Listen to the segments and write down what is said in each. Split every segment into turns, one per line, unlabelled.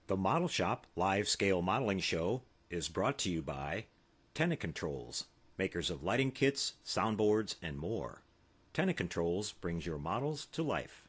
The Model Shop live scale modeling show is brought to you by Tenant Controls, makers of lighting kits, soundboards, and more. Tenant Controls brings your models to life.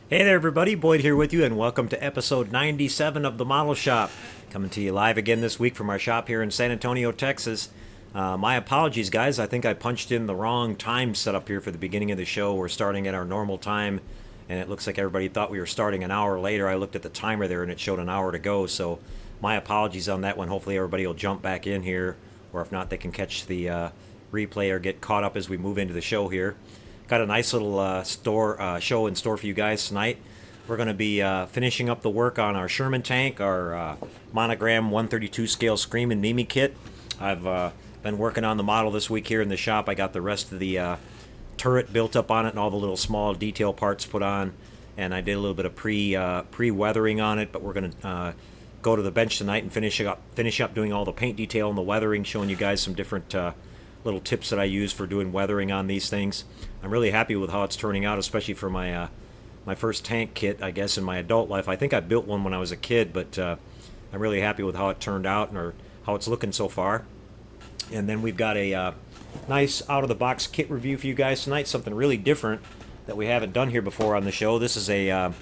Hey there everybody, Boyd here with you, and welcome to episode 97 of The Model Shop. Coming to you live again this week from our shop here in San Antonio, Texas. My apologies guys, I think I punched in the wrong time setup here for the beginning of the show. We're starting at our normal time, and it looks like everybody thought we were starting an hour later. I looked at the timer there and it showed an hour to go, so my apologies on that one. Hopefully everybody will jump back in here, or if not, they can catch the replay or get caught up as we move into the show here. Got a nice little show in store for you guys tonight. We're going to be finishing up the work on our Sherman tank, our monogram 132 scale Scream and Mimi kit. I've been working on the model this week here in the shop. I got the rest of the turret built up on it and all the little small detail parts put on, and I did a little bit of pre-weathering on it, but we're going to go to the bench tonight and finish up doing all the paint detail and the weathering, showing you guys some different little tips that I use for doing weathering on these things. I'm really happy with how it's turning out, especially for my my first tank kit, I guess, in my adult life. I think I built one when I was a kid, but I'm really happy with how it turned out or how it's looking so far. And then we've got a nice out-of-the-box kit review for you guys tonight, something really different that we haven't done here before on the show. This is a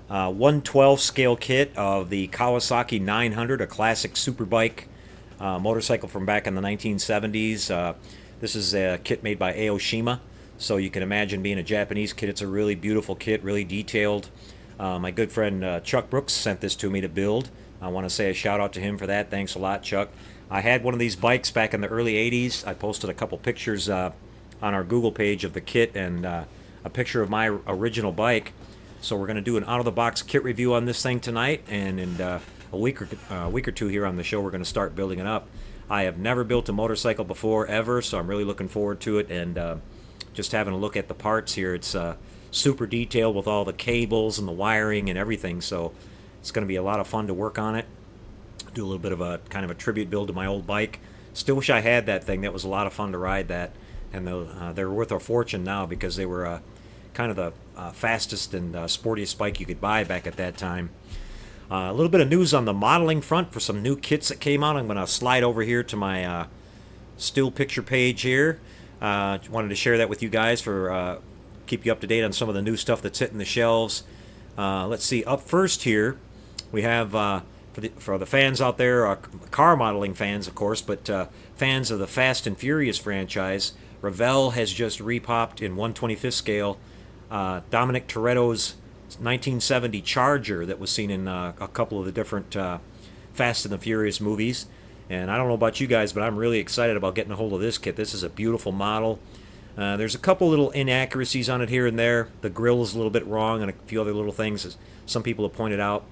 1/12 scale kit of the Kawasaki 900, a classic superbike motorcycle from back in the 1970s. This is a kit made by Aoshima, so you can imagine being a Japanese kit. It's a really beautiful kit, really detailed. My good friend Chuck Brooks sent this to me to build. I want to say a shout out to him for that. Thanks a lot, Chuck. I had one of these bikes back in the early 80s. I posted a couple pictures on our Google page of the kit and a picture of my original bike. So we're going to do an out-of-the-box kit review on this thing tonight, and in a week or two here on the show, we're going to start building it up. I have never built a motorcycle before, ever, so I'm really looking forward to it, and just having a look at the parts here. It's super detailed with all the cables and the wiring and everything, so it's going to be a lot of fun to work on it. Do a little bit of a kind of a tribute build to my old bike. Still wish I had that thing. That was a lot of fun to ride that, and they're worth a fortune now because they were kind of the fastest and sportiest bike you could buy back at that time. A little bit of news on the modeling front for some new kits that came out. I'm going to slide over here to my still picture page here. Wanted to share that with you guys for keep you up to date on some of the new stuff that's hitting the shelves. Let's see. Up first here, we have for the fans out there, car modeling fans, of course, but fans of the Fast and Furious franchise. Revell has just repopped in 1/25th scale Dominic Toretto's 1970 Charger that was seen in a couple of the different Fast and the Furious movies. And I don't know about you guys, but I'm really excited about getting a hold of this kit. This is a beautiful model. There's a couple little inaccuracies on it here and there. The grill is a little bit wrong and a few other little things that some people have pointed out.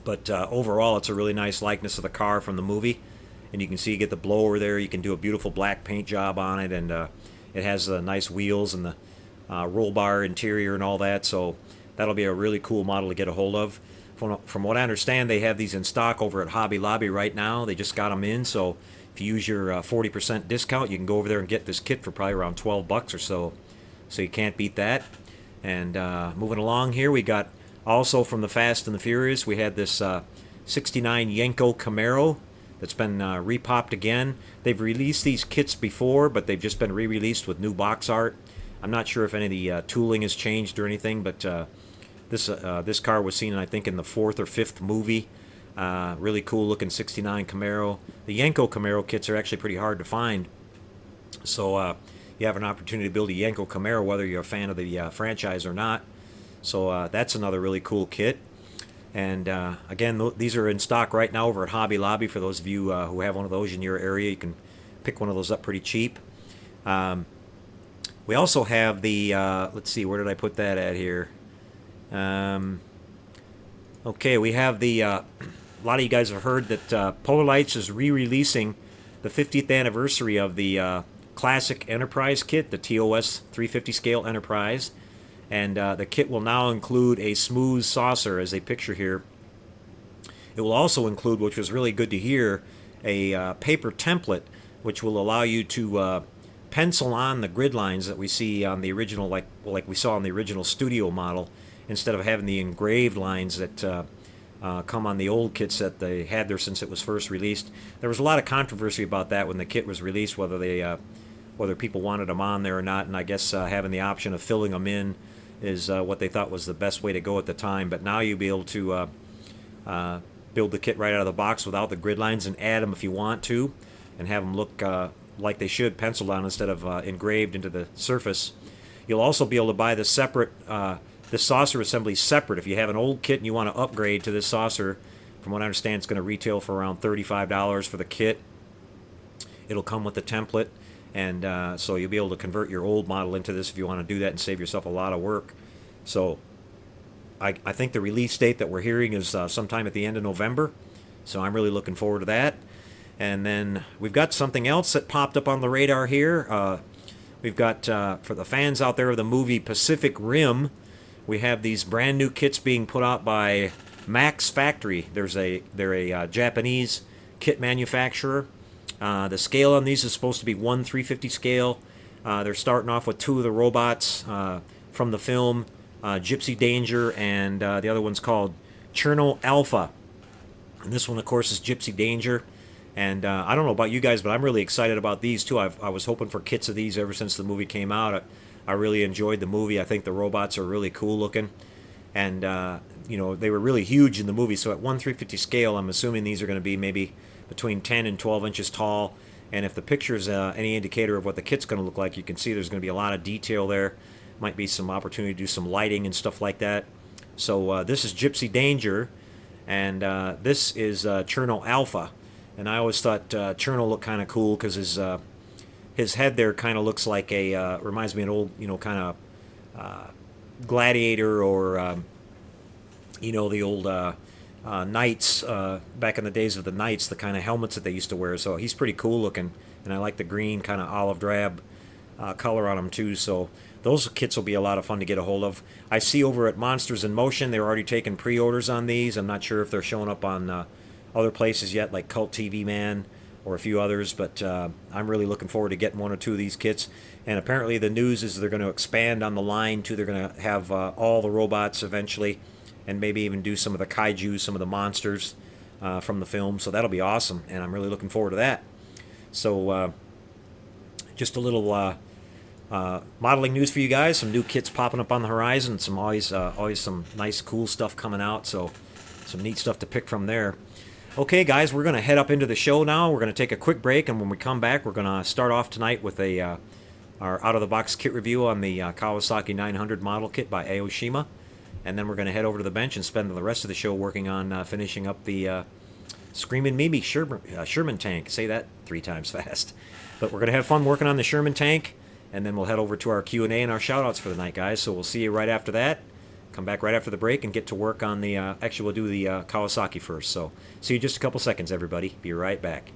But overall, it's a really nice likeness of the car from the movie. And you can see you get the blower there. You can do a beautiful black paint job on it. And it has nice wheels and the roll bar interior and all that. So that'll be a really cool model to get a hold of. From what I understand, they have these in stock over at Hobby Lobby right now. They just got them in. So if you use your 40% discount, you can go over there and get this kit for probably around $12 or so. So you can't beat that. And moving along here, we got also from the Fast and the Furious, we had this 69 Yenko Camaro that's been repopped again. They've released these kits before, but they've just been re-released with new box art. I'm not sure if any of the tooling has changed or anything, but this car was seen, I think, in the 4th or 5th movie. Really cool looking 69 Camaro. The Yenko Camaro kits are actually pretty hard to find. So you have an opportunity to build a Yenko Camaro whether you're a fan of the franchise or not. So that's another really cool kit. And again, these are in stock right now over at Hobby Lobby. For those of you who have one of those in your area, you can pick one of those up pretty cheap. We also have the, let's see, where did I put that at here? Okay, we have the, a lot of you guys have heard that Polar Lights is re-releasing the 50th anniversary of the Classic Enterprise kit, the TOS 350 scale Enterprise. And the kit will now include a smooth saucer, as they picture here. It will also include, which was really good to hear, a paper template, which will allow you to pencil on the grid lines that we see on the original, like we saw on the original studio model, instead of having the engraved lines that come on the old kits that they had there since it was first released. There was a lot of controversy about that when the kit was released, whether people wanted them on there or not, and I guess having the option of filling them in is what they thought was the best way to go at the time. But now you'll be able to build the kit right out of the box without the grid lines and add them if you want to, and have them look like they should, penciled on instead of engraved into the surface. You'll also be able to buy the separate this saucer assembly separate. If you have an old kit and you want to upgrade to this saucer, from what I understand, it's going to retail for around $35 for the kit. It'll come with the template. And so you'll be able to convert your old model into this if you want to do that and save yourself a lot of work. So I think the release date that we're hearing is sometime at the end of November. So I'm really looking forward to that. And then we've got something else that popped up on the radar here. We've got, for the fans out there of the movie Pacific Rim, we have these brand new kits being put out by Max Factory. They're a Japanese kit manufacturer. The scale on these is supposed to be 1/350 scale. They're starting off with 2 of the robots from the film, Gypsy Danger, and the other one's called Cherno Alpha. And this one, of course, is Gypsy Danger. And I don't know about you guys, but I'm really excited about these too. I was hoping for kits of these ever since the movie came out. I really enjoyed the movie. I think the robots are really cool looking. And, you know, they were really huge in the movie. So at 1/350 scale, I'm assuming these are going to be maybe between 10 and 12 inches tall. And if the picture is any indicator of what the kit's going to look like, you can see there's going to be a lot of detail there. Might be some opportunity to do some lighting and stuff like that. So this is Gypsy Danger, and this is Cherno Alpha. And I always thought Cherno looked kind of cool because his head there kind of looks like reminds me of an old, you know, kind of gladiator or, you know, the old knights, back in the days of the knights, the kind of helmets that they used to wear. So he's pretty cool looking, and I like the green kind of olive drab color on him too. So those kits will be a lot of fun to get a hold of. I see over at Monsters in Motion they're already taking pre-orders on these. I'm not sure if they're showing up on other places yet, like Cult TV Man or a few others, but I'm really looking forward to getting 1 or 2 of these kits. And apparently the news is they're going to expand on the line too. They're going to have all the robots eventually, and maybe even do some of the kaiju, some of the monsters from the film. So that'll be awesome, and I'm really looking forward to that. So just a little modeling news for you guys. Some new kits popping up on the horizon. Some always some nice, cool stuff coming out. So some neat stuff to pick from there. Okay, guys, we're going to head up into the show now. We're going to take a quick break, and when we come back, we're going to start off tonight with our out-of-the-box kit review on the Kawasaki 900 model kit by Aoshima. And then we're going to head over to the bench and spend the rest of the show working on finishing up the Screamin' Mimi Sherman tank. Say that 3 times fast. But we're going to have fun working on the Sherman tank, and then we'll head over to our Q&A and our shoutouts for the night, guys. So we'll see you right after that. Come back right after the break and get to work on the... actually, we'll do the Kawasaki first. So see you in just a couple seconds, everybody. Be right back.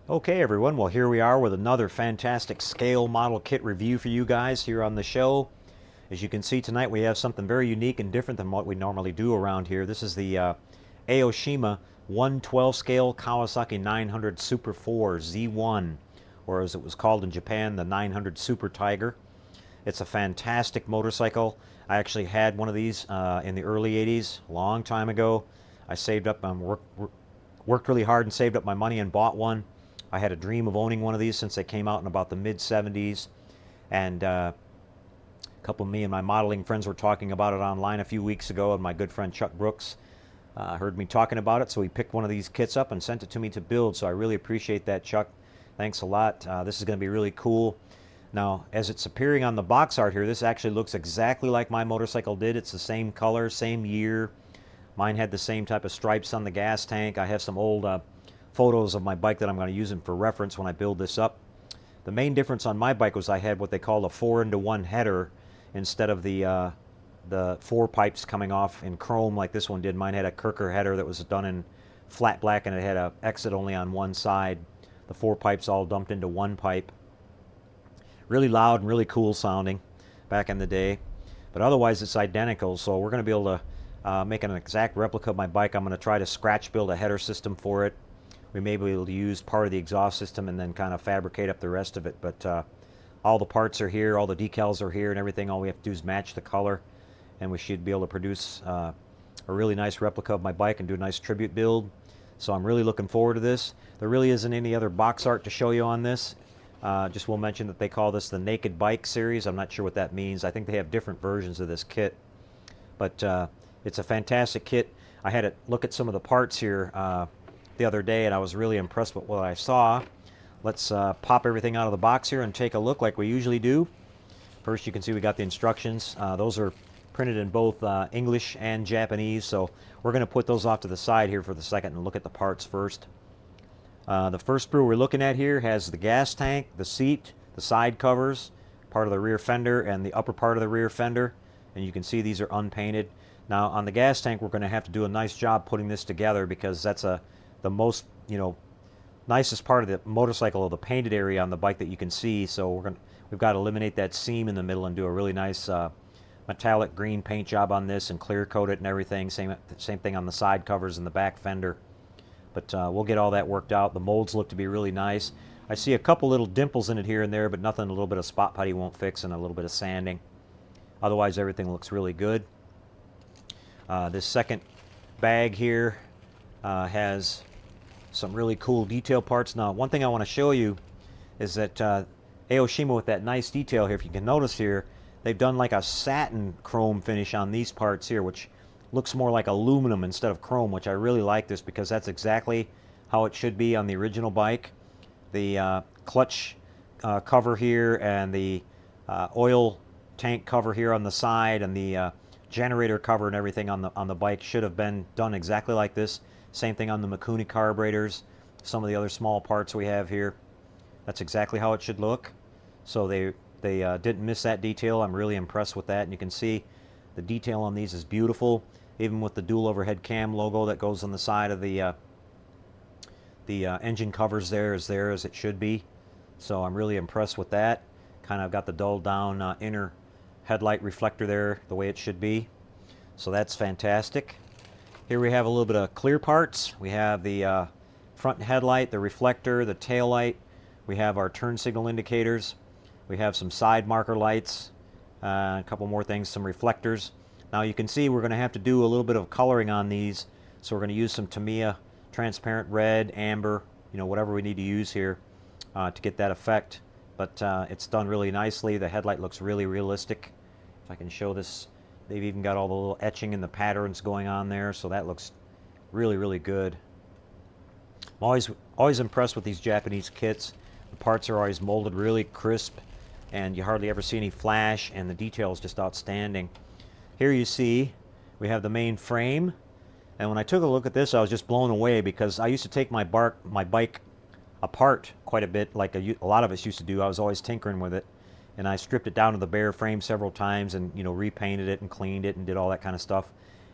Okay, everyone. Well, here we are with another fantastic scale model kit review for you guys here on the show. As you can see tonight, we have something very unique and different than what we normally do around here. This is the Aoshima 112 scale Kawasaki 900 Super 4 Z1, or as it was called in Japan, the 900 Super Tiger. It's a fantastic motorcycle. I actually had one of these in the early 80s, a long time ago. I saved up, worked really hard and saved up my money and bought one. I had a dream of owning one of these since they came out in about the mid-70s, and a couple of me and my modeling friends were talking about it online a few weeks ago, and my good friend Chuck Brooks heard me talking about it, so he picked one of these kits up and sent it to me to build, so I really appreciate that, Chuck. Thanks a lot. This is going to be really cool. Now, as it's appearing on the box art here, this actually looks exactly like my motorcycle did. It's the same color, same year. Mine had the same type of stripes on the gas tank. I have some old photos of my bike that I'm going to use them for reference when I build this up. The main difference on my bike was I had what they call a 4-into-1 header instead of the 4 pipes coming off in chrome like this one did. Mine had a Kirker header that was done in flat black, and it had an exit only on one side. The 4 pipes all dumped into one pipe. Really loud and really cool sounding back in the day. But otherwise it's identical, so we're going to be able to make an exact replica of my bike. I'm going to try to scratch build a header system for it. We may be able to use part of the exhaust system and then kind of fabricate up the rest of it. But all the parts are here, all the decals are here and everything. All we have to do is match the color, and we should be able to produce a really nice replica of my bike and do a nice tribute build. So I'm really looking forward to this. There really isn't any other box art to show you on this. Just will mention that they call this the Naked Bike series. I'm not sure what that means. I think they have different versions of this kit. But it's a fantastic kit. I had to look at some of the parts here the other day, and I was really impressed with what I saw. Let's pop everything out of the box here and take a look like we usually do. First, you can see we got the instructions. Those are printed in both English and Japanese, so we're going to put those off to the side here for the second and look at the parts first. The first sprue we're looking at here has the gas tank, the seat, the side covers, part of the rear fender, and the upper part of the rear fender. And you can see these are unpainted. Now on the gas tank, we're going to have to do a nice job putting this together because that's the most, nicest part of the motorcycle, of the painted area on the bike that you can see. So we've got to eliminate that seam in the middle and do a really nice metallic green paint job on this and clear coat it and everything. Same thing on the side covers and the back fender. But we'll get all that worked out. The molds look to be really nice. I see a couple little dimples in it here and there, but nothing a little bit of spot putty won't fix, and a little bit of sanding. Otherwise, everything looks really good. This second bag here has some really cool detail parts. Now, one thing I want to show you is that Aoshima, with that nice detail here, if you can notice here, they've done like a satin chrome finish on these parts here, which looks more like aluminum instead of chrome, which I really like this because that's exactly how it should be on the original bike. The clutch cover here and the oil tank cover here on the side and the generator cover and everything on the bike should have been done exactly like this. Same thing on the Mikuni carburetors, some of the other small parts we have here. That's exactly how it should look. So they didn't miss that detail. I'm really impressed with that. And you can see the detail on these is beautiful, even with the dual overhead cam logo that goes on the side of the engine covers there as it should be. So I'm really impressed with that. Kind of got the dulled down inner headlight reflector there the way it should be. So that's fantastic. Here we have a little bit of clear parts. We have the front headlight, the reflector, the tail light. We have our turn signal indicators. We have some side marker lights, a couple more things, some reflectors. Now you can see we're going to have to do a little bit of coloring on these. So we're going to use some Tamiya transparent red, amber, whatever we need to use here to get that effect. But it's done really nicely. The headlight looks really realistic. If I can show this, they've even got all the little etching and the patterns going on there, so that looks really, really good. I'm always impressed with these Japanese kits. The parts are always molded really crisp, and you hardly ever see any flash, and the detail is just outstanding. Here you see we have the main frame, and when I took a look at this, I was just blown away because I used to take my bike apart quite a bit, like a lot of us used to do. I was always tinkering with it, and I stripped it down to the bare frame several times and repainted it and cleaned it and did all that kind of stuff.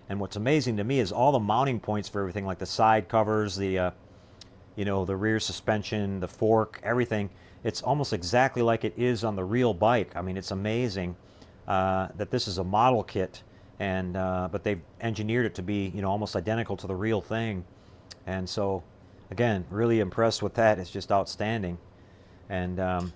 And what's amazing to me is all the mounting points for everything, like the side covers, the the rear suspension, the fork, everything. It's almost exactly like it is on the real bike. I mean, it's amazing that this is a model kit, and but they've engineered it to be almost identical to the real thing. And so again, really impressed with that. It's just outstanding. And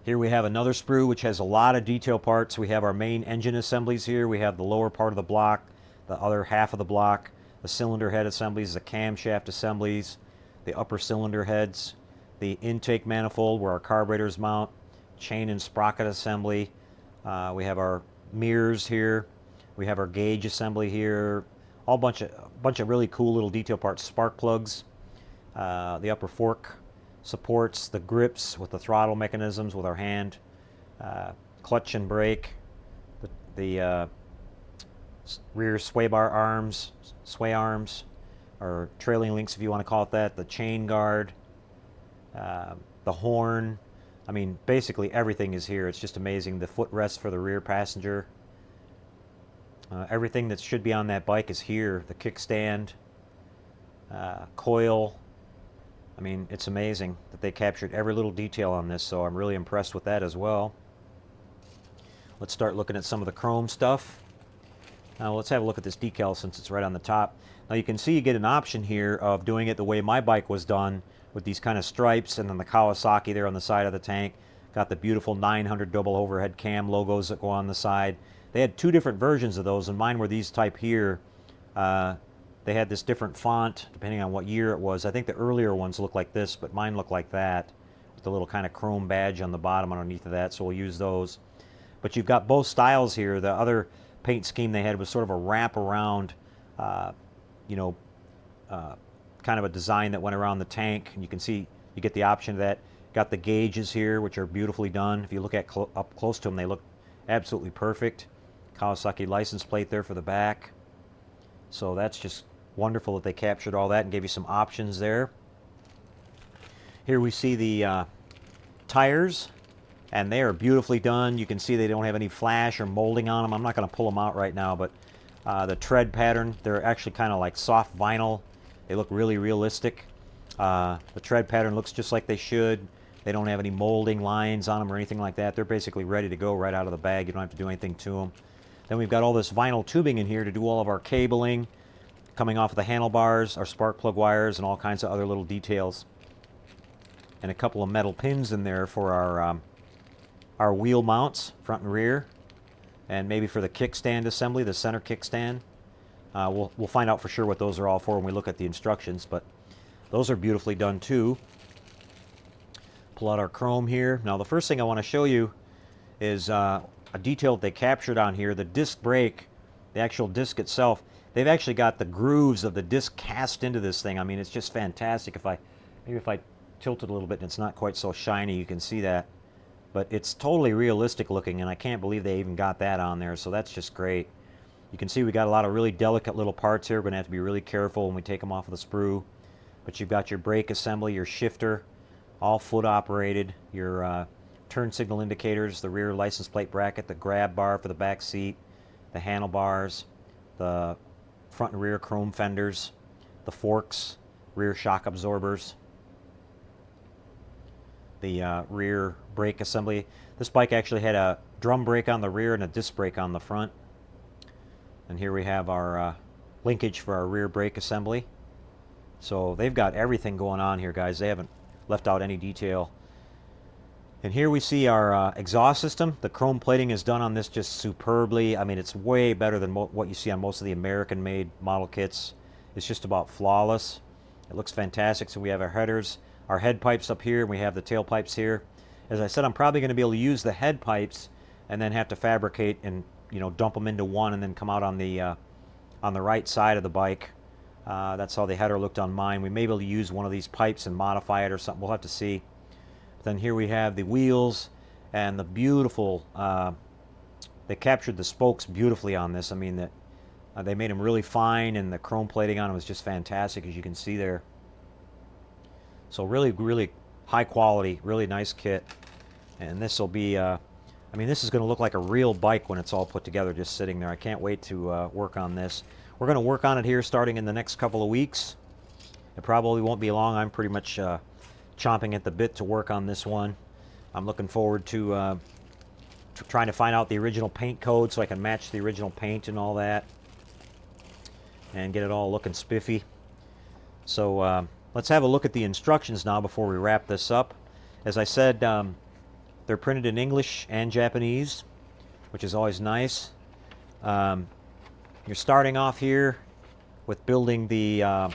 here we have another sprue which has a lot of detail parts. We have our main engine assemblies here. We have the lower part of the block, the other half of the block, the cylinder head assemblies, the camshaft assemblies, the upper cylinder heads, the intake manifold where our carburetors mount, chain and sprocket assembly. We have our mirrors here. We have our gauge assembly here. All bunch of really cool little detail parts. Spark plugs, the upper fork supports, the grips with the throttle mechanisms with our hand, clutch and brake, the rear sway arms, or trailing links if you want to call it that, the chain guard, the horn. I mean, basically everything is here. It's just amazing. The footrest for the rear passenger. Everything that should be on that bike is here. The kickstand, coil. I mean, it's amazing that they captured every little detail on this, so I'm really impressed with that as well. Let's start looking at some of the chrome stuff. Now let's have a look at this decal since it's right on the top. Now you can see you get an option here of doing it the way my bike was done, with these kind of stripes, and then the Kawasaki there on the side of the tank. Got the beautiful 900 double overhead cam logos that go on the side. They had two different versions of those, and mine were these type here. They had this different font depending on what year it was. I think the earlier ones look like this, but mine look like that, with the little kind of chrome badge on the bottom underneath of that, so we'll use those. But you've got both styles here. The other paint scheme they had was sort of a wrap-around, kind of a design that went around the tank, and you can see you get the option of that. Got the gauges here, which are beautifully done. If you look at up close to them, they look absolutely perfect. Kawasaki license plate there for the back. So that's just wonderful that they captured all that and gave you some options there. Here we see the tires, and they are beautifully done. You can see they don't have any flash or molding on them. I'm not going to pull them out right now, but the tread pattern, they're actually kind of like soft vinyl. They look really realistic. The tread pattern looks just like they should. They don't have any molding lines on them or anything like that. They're basically ready to go right out of the bag. You don't have to do anything to them. Then we've got all this vinyl tubing in here to do all of our cabling, coming off of the handlebars, our spark plug wires, and all kinds of other little details. And a couple of metal pins in there for our wheel mounts, front and rear, and maybe for the kickstand assembly, the center kickstand. We'll find out for sure what those are all for when we look at the instructions, but those are beautifully done too. Pull out our chrome here. Now the first thing I want to show you is a detail that they captured on here. The disc brake, the actual disc itself, they've actually got the grooves of the disc cast into this thing. I mean, it's just fantastic. Maybe if I tilt it a little bit and it's not quite so shiny, you can see that. But it's totally realistic looking, and I can't believe they even got that on there, so that's just great. You can see we got a lot of really delicate little parts here. We're going to have to be really careful when we take them off of the sprue. But you've got your brake assembly, your shifter, all foot operated, your turn signal indicators, the rear license plate bracket, the grab bar for the back seat, the handlebars, the front and rear chrome fenders, the forks, rear shock absorbers, the rear brake assembly. This bike actually had a drum brake on the rear and a disc brake on the front. And here we have our linkage for our rear brake assembly. So they've got everything going on here, guys. They haven't left out any detail. And here we see our exhaust system. The chrome plating is done on this just superbly. I mean, it's way better than what you see on most of the American-made model kits. It's just about flawless. It looks fantastic. So we have our headers, our head pipes up here, and we have the tail pipes here. As I said, I'm probably going to be able to use the head pipes and then have to fabricate and dump them into one and then come out on the right side of the bike. That's how the header looked on mine. We may be able to use one of these pipes and modify it or something. We'll have to see. Then here we have the wheels and the beautiful, they captured the spokes beautifully on this. I mean, that they made them really fine, and the chrome plating on them was just fantastic, as you can see there. So really, really high quality, really nice kit. And this will be, I mean, this is going to look like a real bike when it's all put together, just sitting there. I can't wait to work on this. We're going to work on it here starting in the next couple of weeks. It probably won't be long. I'm pretty much chomping at the bit to work on this one. I'm looking forward to trying to find out the original paint code so I can match the original paint and all that and get it all looking spiffy. So let's have a look at the instructions now before we wrap this up. As I said, they're printed in English and Japanese, which is always nice. You're starting off here with building the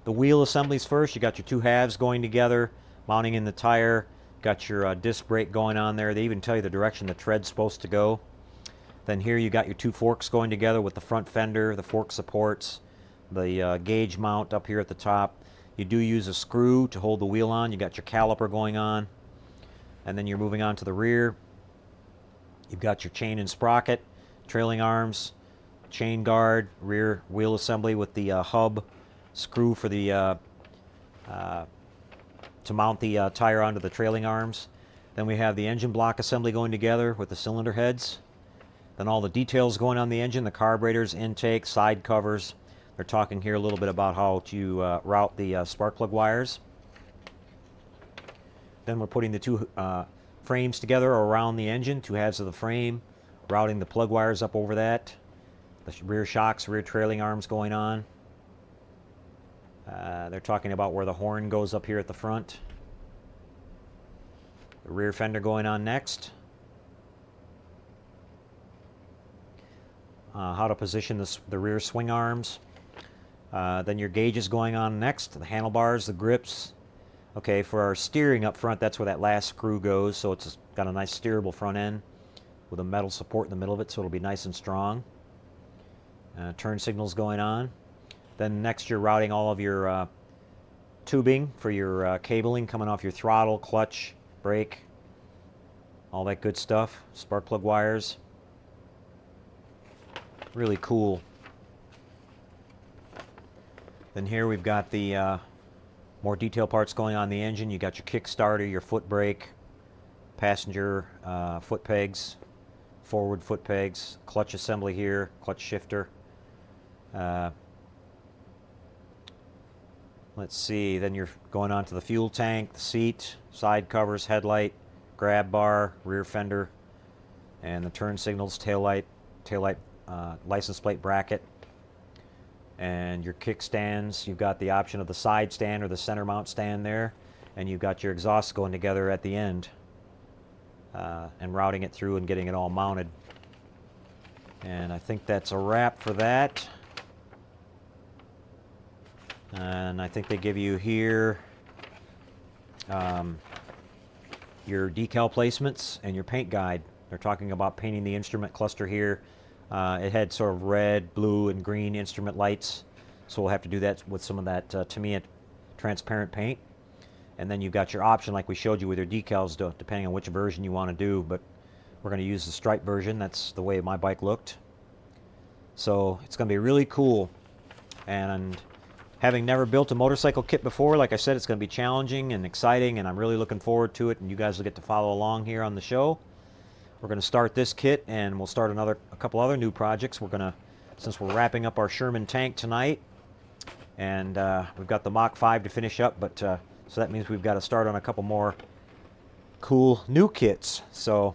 wheel assemblies first. You got your two halves going together, mounting in the tire. Got your disc brake going on there. They even tell you the direction the tread's supposed to go. Then here you got your two forks going together with the front fender, the fork supports, the gauge mount up here at the top. You do use a screw to hold the wheel on. You got your caliper going on. And then you're moving on to the rear. You've got your chain and sprocket, trailing arms, chain guard, rear wheel assembly with the hub, screw for the to mount the tire onto the trailing arms. Then we have the engine block assembly going together with the cylinder heads. Then all the details going on the engine, the carburetors, intake, side covers. They're talking here a little bit about how to route the spark plug wires. Then we're putting the two frames together around the engine, two halves of the frame, routing the plug wires up over that. The rear shocks, rear trailing arms going on. They're talking about where the horn goes up here at the front. The rear fender going on next. How to position the rear swing arms. Then your gauges going on next. The handlebars, the grips. Okay, for our steering up front, that's where that last screw goes. So it's got a nice steerable front end with a metal support in the middle of it, so it'll be nice and strong. Turn signals going on. Then next you're routing all of your tubing for your cabling coming off your throttle, clutch, brake, all that good stuff. Spark plug wires. Really cool. Then here we've got the more detailed parts going on in the engine. You got your kick starter, your foot brake, passenger foot pegs, forward foot pegs, clutch assembly here, clutch shifter. Let's see, then you're going on to the fuel tank, the seat, side covers, headlight, grab bar, rear fender, and the turn signals, taillight license plate bracket, and your kickstands. You've got the option of the side stand or the center mount stand there, and you've got your exhaust going together at the end, and routing it through and getting it all mounted. And I think that's a wrap for that. And I think they give you here your decal placements and your paint guide. They're talking about painting the instrument cluster here. It had sort of red, blue, and green instrument lights, so we'll have to do that with some of that Tamiya transparent paint. And then you've got your option, like we showed you, with your decals, depending on which version you want to do. But we're going to use the stripe version. That's the way my bike looked. So it's going to be really cool. And having never built a motorcycle kit before, like I said, it's going to be challenging and exciting, and I'm really looking forward to it. And you guys will get to follow along here on the show. We're going to start this kit, and we'll start a couple other new projects. We're going to, since we're wrapping up our Sherman tank tonight, and we've got the Mach 5 to finish up, but so that means we've got to start on a couple more cool new kits. So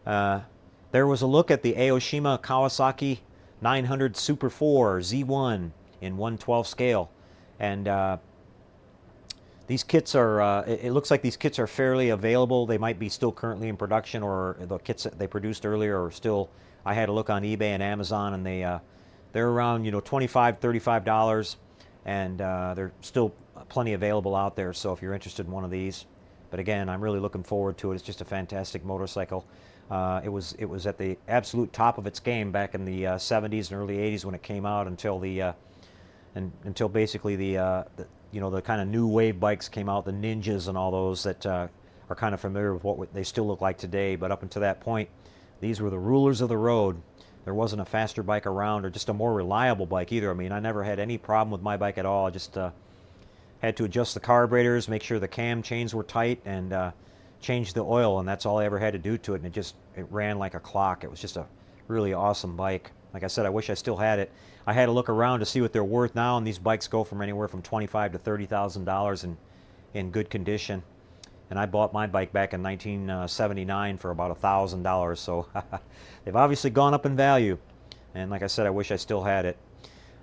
there was a look at the Aoshima Kawasaki 900 Super 4 Z1 in 1/12 scale, and these kits are, it looks like these kits are fairly available. They might be still currently in production, or the kits that they produced earlier are still, I had a look on eBay and Amazon, and they're around, $25, $35, and they're still plenty available out there, so if you're interested in one of these. But again, I'm really looking forward to it. It's just a fantastic motorcycle. It was at the absolute top of its game back in the 70s and early 80s when it came out, until until basically the kind of new wave bikes came out, the Ninjas and all those that are kind of familiar with what they still look like today. But up until that point, these were the rulers of the road. There wasn't a faster bike around, or just a more reliable bike either. I mean, I never had any problem with my bike at all. I just had to adjust the carburetors, make sure the cam chains were tight, and change the oil, and that's all I ever had to do to it. And it ran like a clock. It was just a really awesome bike. Like I said, I wish I still had it. I had to look around to see what they're worth now, and these bikes go from anywhere from $25,000 to $30,000 in good condition. And I bought my bike back in 1979 for about $1,000, so they've obviously gone up in value. And like I said, I wish I still had it.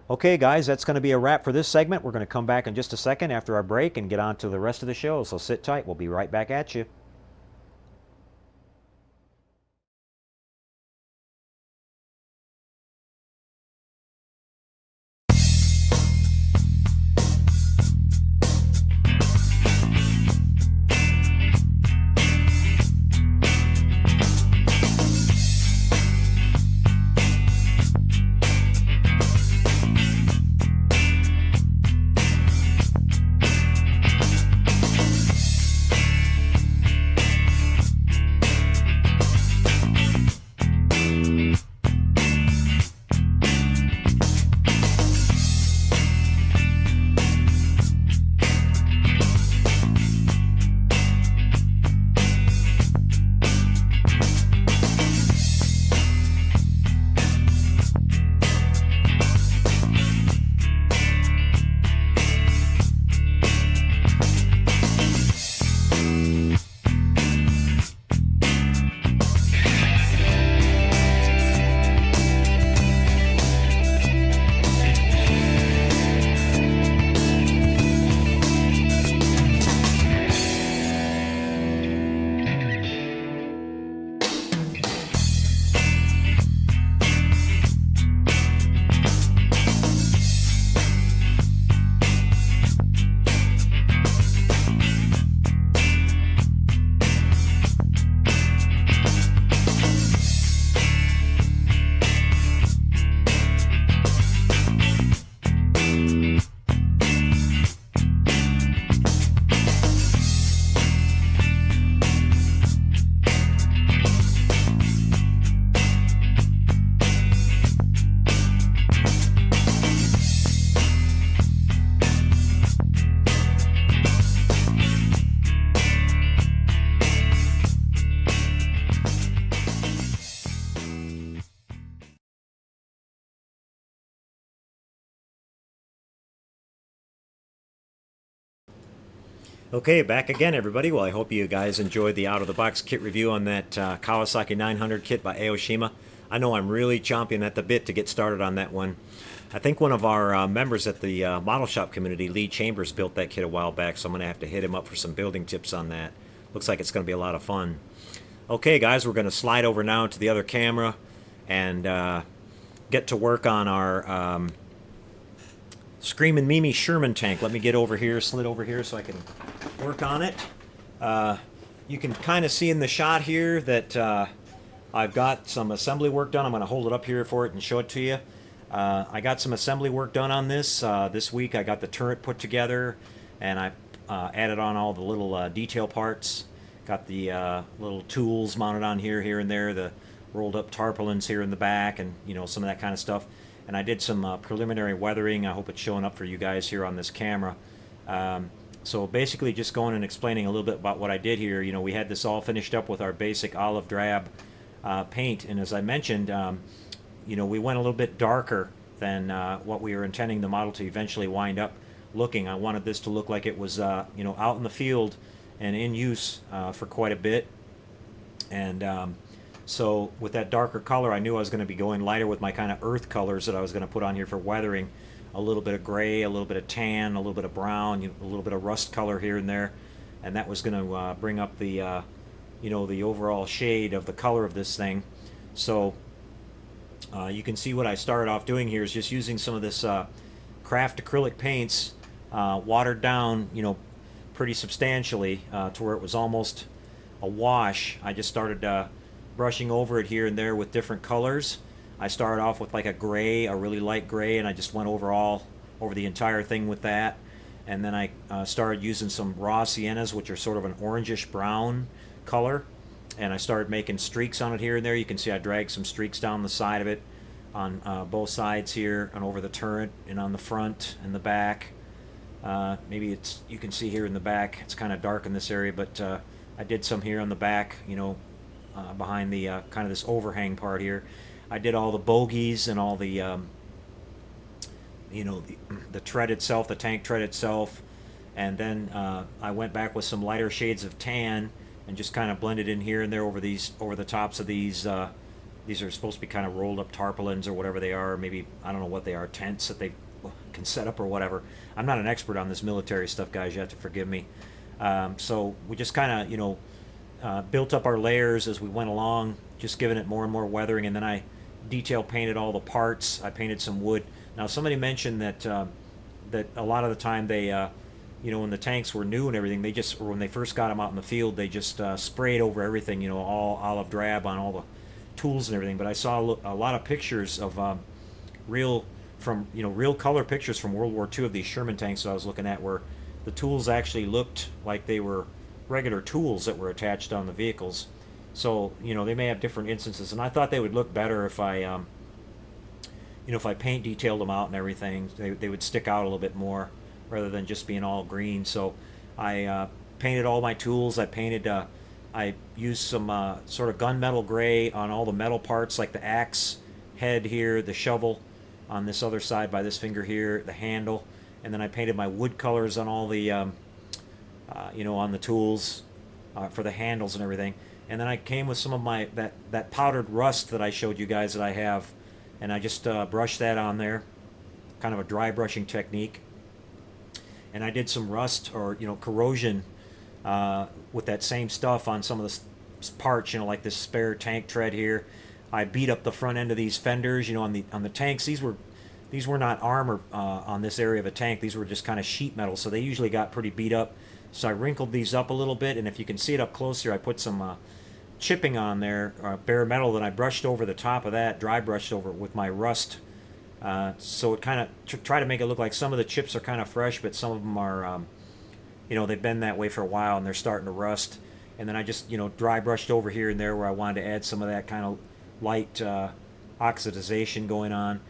Okay, guys, that's going to be a wrap for this segment. We're going to come back in just a second after our break and get on to the rest of the show, so sit tight. We'll be right back at you. Okay, back again, everybody. Well, I hope you guys enjoyed the out-of-the-box kit review on that Kawasaki 900 kit by Aoshima. I know I'm really chomping at the bit to get started on that one. I think one of our members at the model shop community, Lee Chambers, built that kit a while back, so I'm going to have to hit him up for some building tips on that. Looks like it's going to be a lot of fun. Okay, guys, we're going to slide over now to the other camera and get to work on our Screamin' Mimi Sherman tank. Let me get over here, slid over here so I can work on it. You can kind of see in the shot here that I've got some assembly work done. I'm going to hold it up here for it and show it to you. I got some assembly work done on this. This week I got the turret put together, and I added on all the little detail parts. Got the little tools mounted on here and there, the rolled up tarpaulins here in the back, and some of that kind of stuff. And I did some preliminary weathering. I hope it's showing up for you guys here on this camera. So basically just going and explaining a little bit about what I did here. We had this all finished up with our basic olive drab paint, and as I mentioned, we went a little bit darker than what we were intending the model to eventually wind up looking. I wanted this to look like it was out in the field and in use for quite a bit. And so with that darker color, I knew I was going to be going lighter with my kind of earth colors that I was going to put on here for weathering. A little bit of gray, a little bit of tan, a little bit of brown, a little bit of rust color here and there, and that was going to bring up the the overall shade of the color of this thing. So you can see what I started off doing here is just using some of this craft acrylic paints, watered down, pretty substantially to where it was almost a wash. I just started brushing over it here and there with different colors. I started off with like a gray, a really light gray, and I just went over the entire thing with that. And then I started using some raw siennas, which are sort of an orangish brown color, and I started making streaks on it here and there. You can see I dragged some streaks down the side of it on both sides here and over the turret and on the front and the back. Maybe you can see here in the back, it's kind of dark in this area, but I did some here on the back, behind the kind of this overhang part here. I did all the bogies and all the the tread itself, the tank tread itself, and then I went back with some lighter shades of tan and just kind of blended in here and there over the tops of these. These are supposed to be kind of rolled up tarpaulins or whatever they are. Maybe, I don't know what they are, tents that they can set up or whatever. I'm not an expert on this military stuff, guys. You have to forgive me. So we just kind of built up our layers as we went along, just giving it more and more weathering, and then I detail painted all the parts. I painted some wood. Now somebody mentioned that that a lot of the time they when the tanks were new and everything, or when they first got them out in the field, they just sprayed over everything, all olive drab on all the tools and everything. But I saw a lot of pictures of real color pictures from World War II of these Sherman tanks that I was looking at, where the tools actually looked like they were regular tools that were attached on the vehicles. So they may have different instances, and I thought they would look better if I if I paint detailed them out and everything. They would stick out a little bit more rather than just being all green. So I painted all my tools. I used some sort of gunmetal gray on all the metal parts, like the axe head here, the shovel on this other side by this finger here, the handle, and then I painted my wood colors on all the on the tools for the handles and everything. And then I came with some of my that powdered rust that I showed you guys that I have, and I just brushed that on there, kind of a dry brushing technique. And I did some rust or corrosion with that same stuff on some of the parts, like this spare tank tread here. I beat up the front end of these fenders, on the tanks. These were not armor on this area of a tank. These were just kind of sheet metal, so they usually got pretty beat up. So I wrinkled these up a little bit, and if you can see it up close here, I put some chipping on there, bare metal, that I brushed over the top of that, dry brushed over it with my rust. So it kind of try to make it look like some of the chips are kind of fresh, but some of them are, they've been that way for a while and they're starting to rust. And then I just, dry brushed over here and there where I wanted to add some of that kind of light oxidization going on.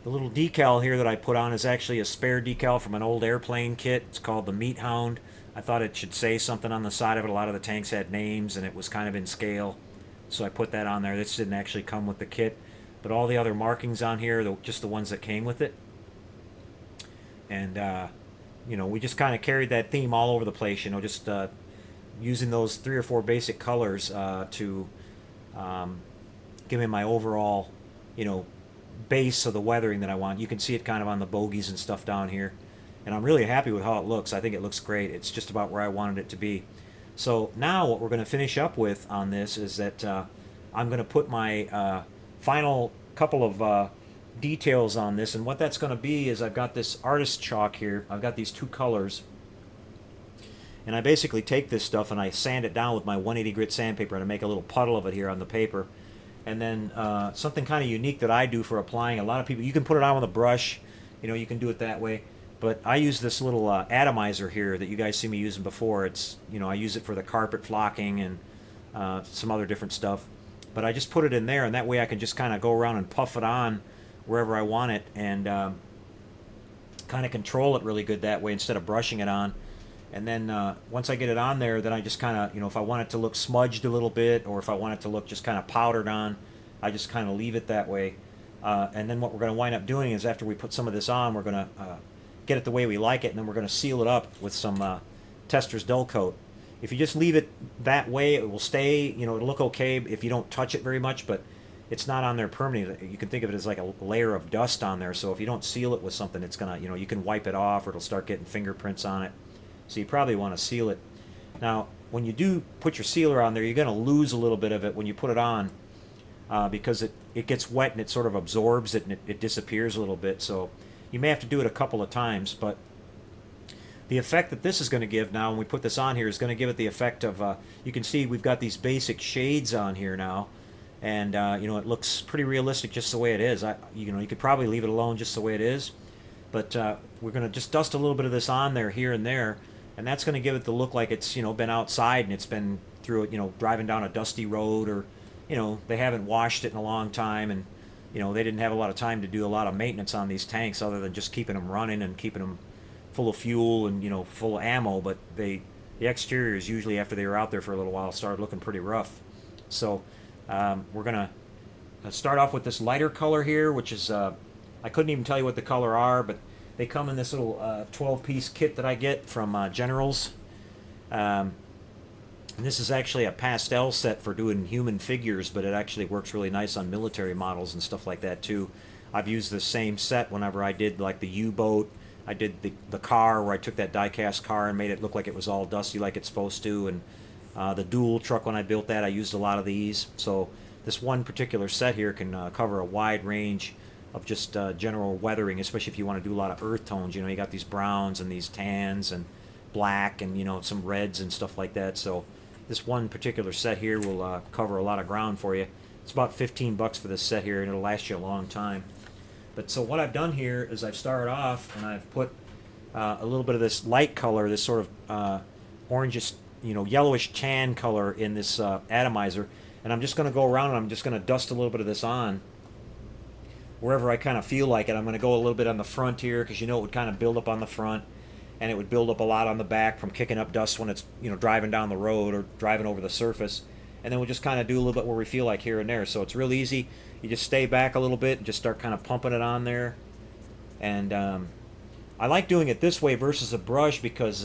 The little decal here that I put on is actually a spare decal from an old airplane kit. It's called the Meat Hound. I thought it should say something on the side of it. A lot of the tanks had names, and it was kind of in scale, so I put that on there. This didn't actually come with the kit, but all the other markings on here are just the ones that came with it. And we just kind of carried that theme all over the place. Just using those 3 or 4 basic colors to give me my overall, you know, base of the weathering that I want. You can see it kind of on the bogies and stuff down here. And I'm really happy with how it looks. I think it looks great. It's just about where I wanted it to be. So now what we're going to finish up with on this is that I'm going to put my final couple of details on this. And what that's going to be is I've got this artist chalk here. I've got these 2 colors. And I basically take this stuff and I sand it down with my 180 grit sandpaper and I make a little puddle of it here on the paper. And then something kind of unique that I do for applying, a lot of people, you can put it on with a brush, you can do it that way. But I use this little atomizer here that you guys see me using before. It's, I use it for the carpet flocking and some other different stuff. But I just put it in there, and that way I can just kind of go around and puff it on wherever I want it and kind of control it really good that way instead of brushing it on. And then once I get it on there, then I just kind of, if I want it to look smudged a little bit or if I want it to look just kind of powdered on, I just kind of leave it that way. And then what we're going to wind up doing is after we put some of this on, we're going to get it the way we like it, and then we're going to seal it up with some Tester's Dull Coat. If you just leave it that way, it will stay, it'll look okay if you don't touch it very much, but it's not on there permanently. You can think of it as like a layer of dust on there, so if you don't seal it with something, it's going to, you can wipe it off or it'll start getting fingerprints on it. So you probably want to seal it. Now, when you do put your sealer on there, you're going to lose a little bit of it when you put it on because it gets wet and it sort of absorbs it and it disappears a little bit. So you may have to do it a couple of times, but the effect that this is going to give now when we put this on here is going to give it the effect of, you can see we've got these basic shades on here now, and it looks pretty realistic just the way it is. You could probably leave it alone just the way it is, but we're going to just dust a little bit of this on there here and there, and that's going to give it the look like it's been outside and it's been through it, driving down a dusty road, or they haven't washed it in a long time, and they didn't have a lot of time to do a lot of maintenance on these tanks other than just keeping them running and keeping them full of fuel and full of ammo. But the exteriors usually after they were out there for a little while started looking pretty rough. So we're gonna start off with this lighter color here, which is I couldn't even tell you what the color are, but they come in this little 12-piece kit that I get from General's. And this is actually a pastel set for doing human figures, but it actually works really nice on military models and stuff like that too. I've used the same set whenever I did like the U-boat. I did the car where I took that die-cast car and made it look like it was all dusty like it's supposed to, and the dual truck when I built that, I used a lot of these. So this one particular set here can cover a wide range of just general weathering, especially if you want to do a lot of earth tones. You got these browns and these tans and black and some reds and stuff like that. So this one particular set here will cover a lot of ground for you. It's about $15 for this set here, and it'll last you a long time. But so what I've done here is I've started off and I've put a little bit of this light color, this sort of orangish, yellowish tan color in this atomizer, and I'm just going to go around and I'm just going to dust a little bit of this on wherever I kind of feel like it. I'm going to go a little bit on the front here because it would kind of build up on the front, and it would build up a lot on the back from kicking up dust when it's driving down the road or driving over the surface. And then we'll just kind of do a little bit where we feel like here and there. So it's real easy. You just stay back a little bit and just start kind of pumping it on there. And I like doing it this way versus a brush because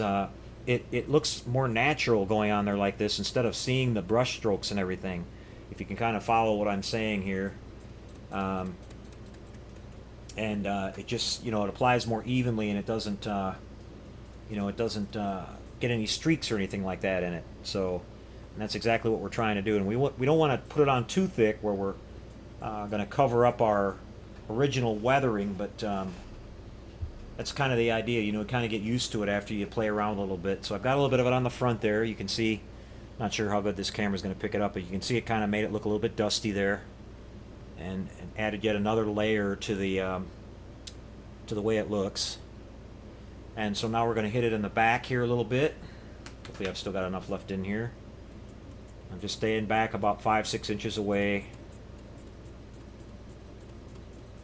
it looks more natural going on there like this instead of seeing the brush strokes and everything. If you can kind of follow what I'm saying here. It just, it applies more evenly, and it doesn't, get any streaks or anything like that in it. So, and that's exactly what we're trying to do. And we don't want to put it on too thick where we're going to cover up our original weathering, but that's kind of the idea. Kind of get used to it after you play around a little bit. So I've got a little bit of it on the front there. You can see, not sure how good this camera's going to pick it up, but you can see it kind of made it look a little bit dusty there, and added yet another layer to the way it looks. And so now we're going to hit it in the back here a little bit. Hopefully I've still got enough left in here. I'm just staying back about 5-6 inches away.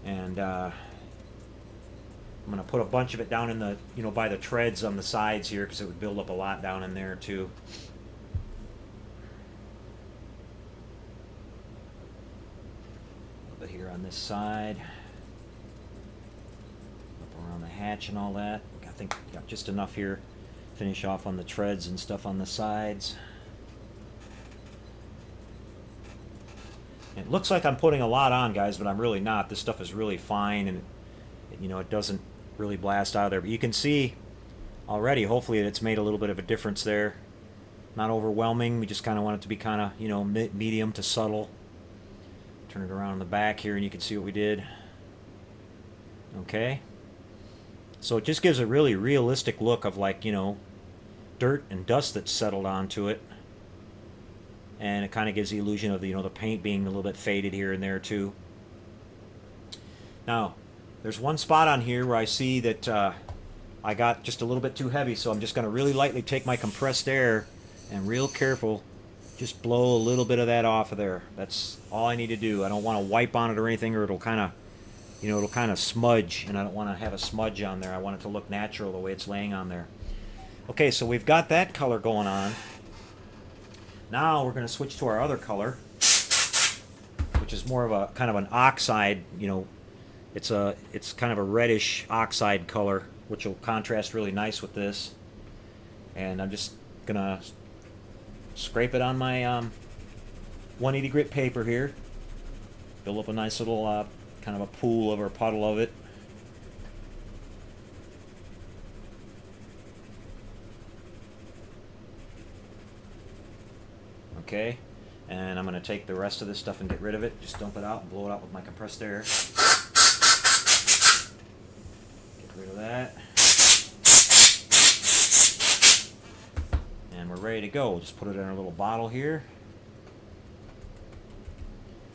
And I'm going to put a bunch of it down in the, by the treads on the sides here, because it would build up a lot down in there too. A little bit here on this side. Up around the hatch and all that. Got think got just enough here. Finish off on the treads and stuff on the sides. It looks like I'm putting a lot on, guys, but I'm really not. This stuff is really fine, and you know, it doesn't really blast out of there. But you can see already, hopefully, it's made a little bit of a difference there. Not overwhelming. We just kind of want it to be kind of, you know, medium to subtle. Turn it around in the back here, and you can see what we did. Okay. So it just gives a really realistic look of, like, you know, dirt and dust that's settled onto it. And it kind of gives the illusion of the, you know, the paint being a little bit faded here and there too. Now, there's one spot on here where I see that I got just a little bit too heavy, so I'm just going to really lightly take my compressed air and real careful just blow a little bit of that off of there. That's all I need to do. I don't want to wipe on it or anything, or it'll kind of, you know, it'll kind of smudge, and I don't want to have a smudge on there. I want it to look natural the way it's laying on there. Okay, so we've got that color going on. Now we're going to switch to our other color, which is more of a kind of an oxide, you know, it's kind of a reddish oxide color, which will contrast really nice with this. And I'm just going to scrape it on my 180 grit paper here. Build up a nice little kind of a pool or a puddle of it. Okay, and I'm going to take the rest of this stuff and get rid of it. Just dump it out and blow it out with my compressed air. Get rid of that. And we're ready to go. We'll just put it in our little bottle here.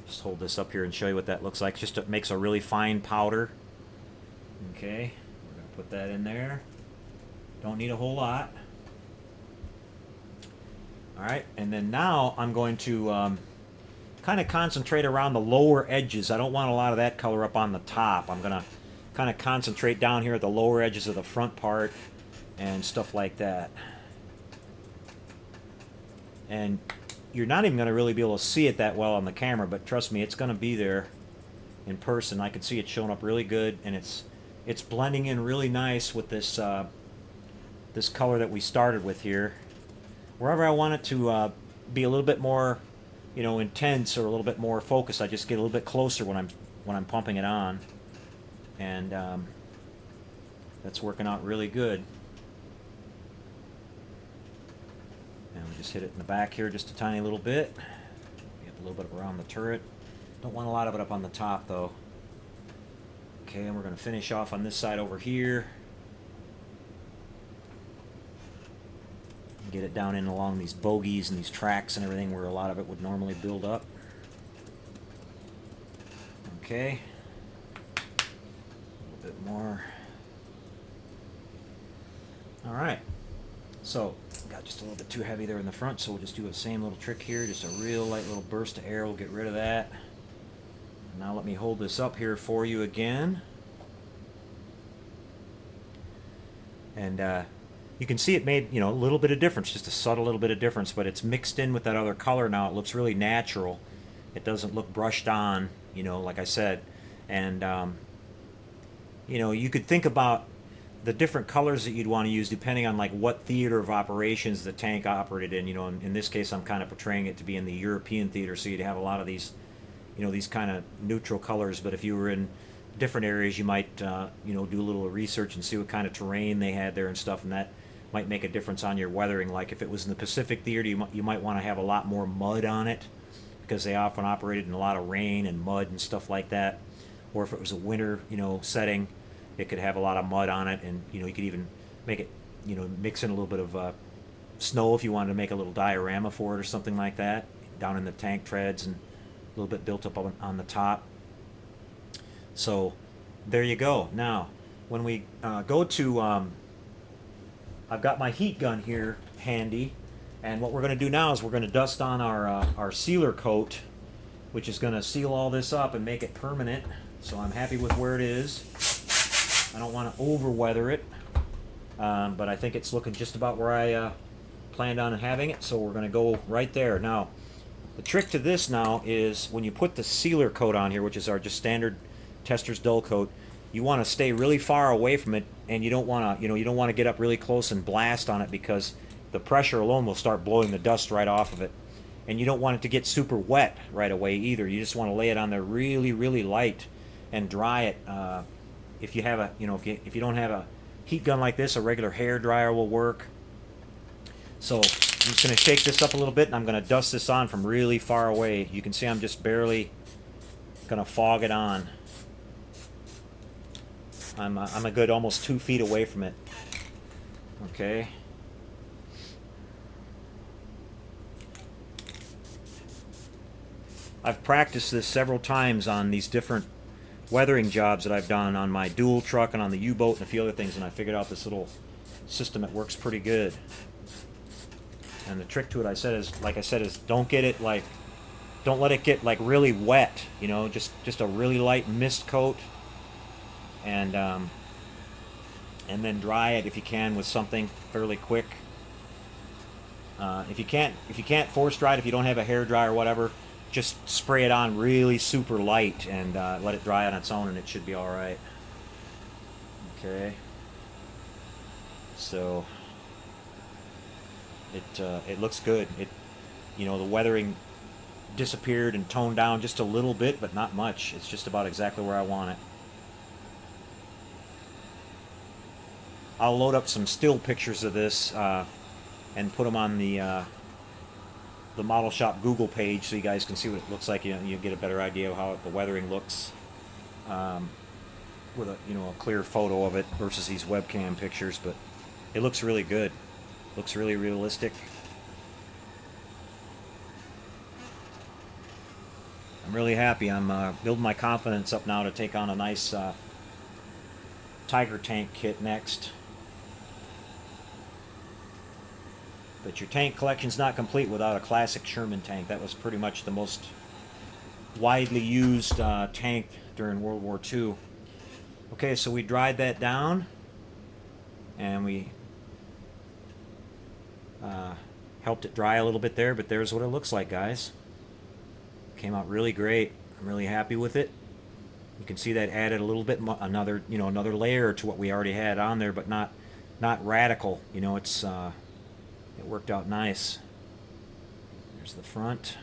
Just hold this up here and show you what that looks like. Just it makes a really fine powder. Okay, we're going to put that in there. Don't need a whole lot. Alright, and then now I'm going to kind of concentrate around the lower edges. I don't want a lot of that color up on the top. I'm going to kind of concentrate down here at the lower edges of the front part and stuff like that. And you're not even going to really be able to see it that well on the camera, but trust me, it's going to be there in person. I can see it showing up really good, and it's blending in really nice with this this color that we started with here. Wherever I want it to be a little bit more, you know, intense or a little bit more focused, I just get a little bit closer when I'm pumping it on, and that's working out really good. And we just hit it in the back here just a tiny little bit. Get a little bit around the turret. Don't want a lot of it up on the top though. Okay, and we're going to finish off on this side over here. Get it down in along these bogies and these tracks and everything where a lot of it would normally build up. Okay. A little bit more. Alright. So, got just a little bit too heavy there in the front, so we'll just do the same little trick here. Just a real light little burst of air. We'll get rid of that. Now let me hold this up here for you again. And, you can see it made, you know, a little bit of difference, just a subtle little bit of difference, but it's mixed in with that other color now. It looks really natural. It doesn't look brushed on, you know, like I said. And, you know, you could think about the different colors that you'd want to use depending on, like, what theater of operations the tank operated in. You know, in this case, I'm kind of portraying it to be in the European theater, so you'd have a lot of these, you know, these kind of neutral colors. But if you were in different areas, you might, you know, do a little research and see what kind of terrain they had there and stuff, and that might make a difference on your weathering. Like if it was in the Pacific theater, you might want to have a lot more mud on it because they often operated in a lot of rain and mud and stuff like that. Or if it was a winter, you know, setting, it could have a lot of mud on it, and you know, you could even make it, you know, mix in a little bit of snow if you wanted to make a little diorama for it or something like that down in the tank treads, and a little bit built up on the top. So there you go. Now when we go to I've got my heat gun here handy, and what we're going to do now is we're going to dust on our sealer coat, which is going to seal all this up and make it permanent. So I'm happy with where it is. I don't want to over weather it, but I think it's looking just about where I planned on having it, so we're going to go right there. Now the trick to this now is when you put the sealer coat on here, which is our just standard tester's dull coat, you want to stay really far away from it, and you don't want to, you don't want to get up really close and blast on it, because the pressure alone will start blowing the dust right off of it. And you don't want it to get super wet right away either. You just want to lay it on there really, really light and dry it. If you have a, if you don't have a heat gun like this, a regular hair dryer will work. So I'm just going to shake this up a little bit, and I'm going to dust this on from really far away. You can see I'm just barely going to fog it on. I'm a good almost 2 feet away from it. Okay. I've practiced this several times on these different weathering jobs that I've done on my dual truck and on the U-boat and a few other things, and I figured out this little system that works pretty good. And the trick to it, like I said, is don't let it get like really wet. Just a really light mist coat, and then dry it if you can with something fairly quick. If you can't force dry it, if you don't have a hair dryer or whatever, just spray it on really super light and let it dry on its own, and it should be all right. Okay. So it looks good. The weathering disappeared and toned down just a little bit, but not much. It's just about exactly where I want it. I'll load up some still pictures of this and put them on the Model Shop Google page, so you guys can see what it looks like. You get a better idea of how the weathering looks with a clear photo of it versus these webcam pictures. But it looks really good. Looks really realistic. I'm really happy. I'm building my confidence up now to take on a nice Tiger tank kit next. But your tank collection's not complete without a classic Sherman tank. That was pretty much the most widely used tank during World War II. Okay, so we dried that down, and we helped it dry a little bit there, but there's what it looks like, guys. Came out really great. I'm really happy with it. You can see that added a little bit another layer to what we already had on there, but not radical. It worked out nice. There's the front.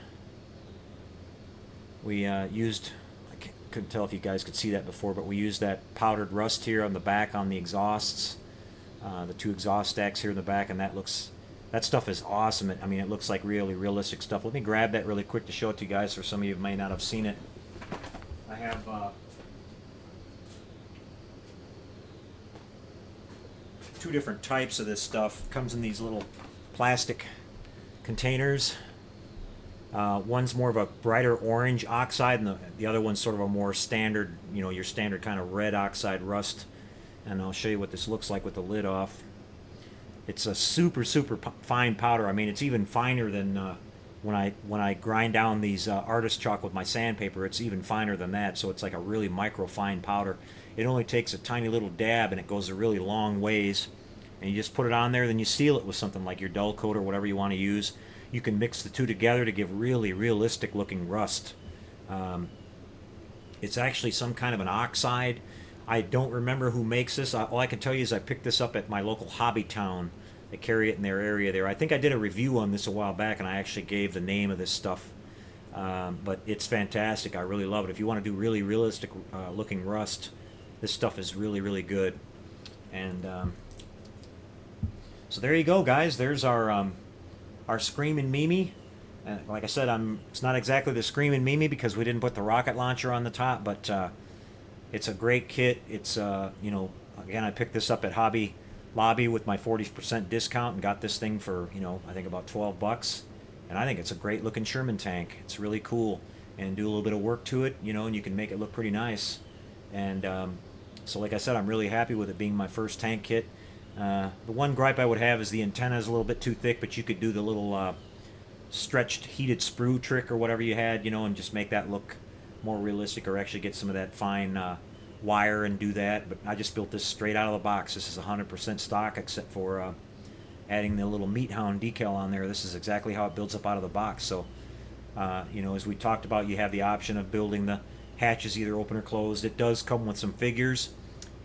We used, couldn't tell if you guys could see that before, but we used that powdered rust here on the back on the exhausts, the 2 exhaust stacks here in the back, and that stuff is awesome. It looks like really realistic stuff. Let me grab that really quick to show it to you guys, for some of you who may not have seen it. I have 2 different types of this stuff. It comes in these little plastic containers. One's more of a brighter orange oxide, and the other one's sort of a more standard, your standard kind of red oxide rust. And I'll show you what this looks like with the lid off. It's a super fine powder. It's even finer than when I grind down these artist chalk with my sandpaper. It's even finer than that. So it's like a really micro fine powder. It only takes a tiny little dab, and it goes a really long ways. And you just put it on there, then you seal it with something like your dull coat or whatever you want to use. You can mix the 2 together to give really realistic looking rust. It's actually some kind of an oxide. I don't remember who makes this. All I can tell you is I picked this up at my local hobby town. They carry it in their area there. I think I did a review on this a while back, and I actually gave the name of this stuff. But it's fantastic. I really love it. If you want to do really realistic looking rust, this stuff is really good. And so there you go, guys. There's our Screamin' Mimi. Like I said, it's not exactly the Screamin' Mimi because we didn't put the rocket launcher on the top, but it's a great kit. It's again, I picked this up at Hobby Lobby with my 40% discount and got this thing for I think about $12, and I think it's a great looking Sherman tank. It's really cool, and do a little bit of work to it, and you can make it look pretty nice. And so like I said, I'm really happy with it being my first tank kit. The one gripe I would have is the antenna is a little bit too thick, but you could do the little stretched heated sprue trick or whatever you had, and just make that look more realistic, or actually get some of that fine wire and do that. But I just built this straight out of the box. This is 100% stock, except for adding the little Meat Hound decal on there. This is exactly how it builds up out of the box. So as we talked about, you have the option of building the hatch is either open or closed. It does come with some figures.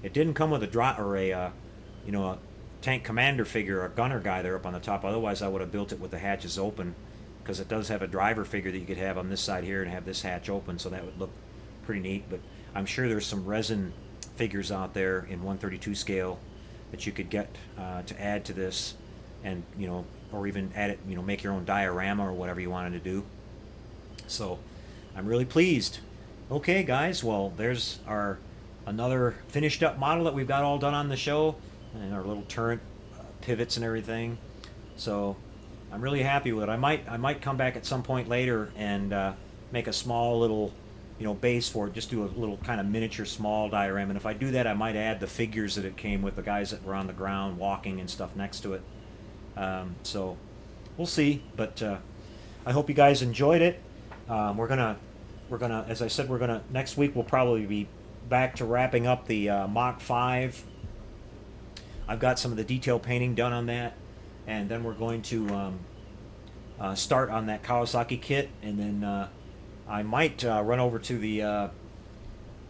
It didn't come with a drop or a a tank commander figure or a gunner guy there up on the top. Otherwise, I would have built it with the hatches open, because it does have a driver figure that you could have on this side here and have this hatch open, so that would look pretty neat. But I'm sure there's some resin figures out there in 132 scale that you could get to add to this, and or even add it, make your own diorama or whatever you wanted to do. So I'm really pleased. Okay, guys, well, there's our another finished up model that we've got all done on the show, and our little turret pivots and everything. So I'm really happy with it. I might come back at some point later and make a small little base for it. Just do a little kind of miniature small diorama. And if I do that, I might add the figures that it came with, the guys that were on the ground walking and stuff next to it. So we'll see. But I hope you guys enjoyed it. We're gonna, as I said, next week we'll probably be back to wrapping up the Mach 5. I've got some of the detail painting done on that, and then we're going to start on that Kawasaki kit, and then I might run over to the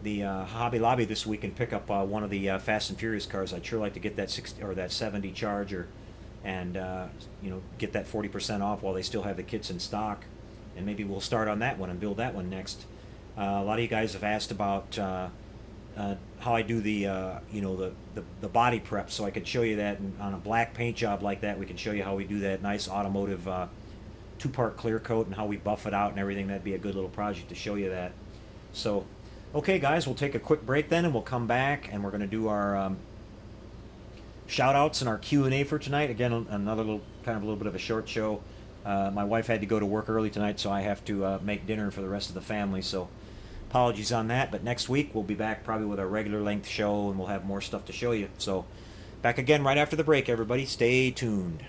Hobby Lobby this week and pick up one of the Fast and Furious cars. I'd sure like to get that 60 or that 70 Charger, and get that 40% off while they still have the kits in stock, and maybe we'll start on that one and build that one next. A lot of you guys have asked about how I do the the body prep, so I could show you that. And on a black paint job like that, we can show you how we do that nice automotive two-part clear coat and how we buff it out and everything. That'd be a good little project to show you that. So okay, guys, we'll take a quick break then, and we'll come back, and we're going to do our shout outs and our Q&A for tonight. Again, another little bit of a short show. My wife had to go to work early tonight, so I have to make dinner for the rest of the family, so apologies on that. But next week we'll be back probably with our regular length show, and we'll have more stuff to show you. So back again right after the break, everybody. Stay tuned.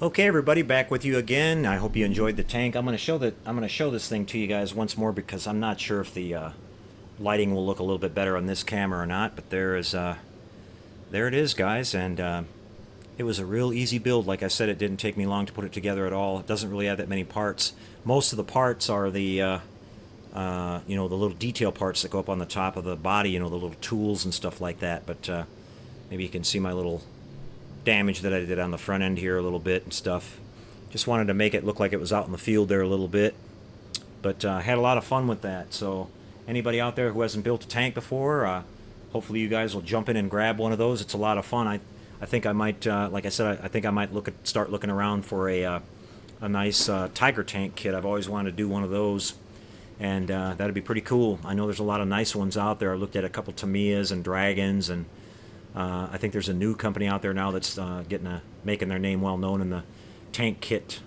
Okay, everybody, back with you again. I hope you enjoyed the tank. I'm going to show this thing to you guys once more, because I'm not sure if the lighting will look a little bit better on this camera or not. But there it is, guys, and it was a real easy build. Like I said, it didn't take me long to put it together at all. It doesn't really have that many parts. Most of the parts are the the little detail parts that go up on the top of the body. The little tools and stuff like that. But maybe you can see my little damage that I did on the front end here a little bit and stuff. Just wanted to make it look like it was out in the field there a little bit, but had a lot of fun with that. So anybody out there who hasn't built a tank before, hopefully you guys will jump in and grab one of those. It's a lot of fun. I I think I might, like I said, I think I might start looking around for a nice Tiger tank kit. I've always wanted to do one of those, and that'd be pretty cool. I know there's a lot of nice ones out there. I looked at a couple Tamiyas and Dragons, and I think there's a new company out there now that's making their name well known in the tank kit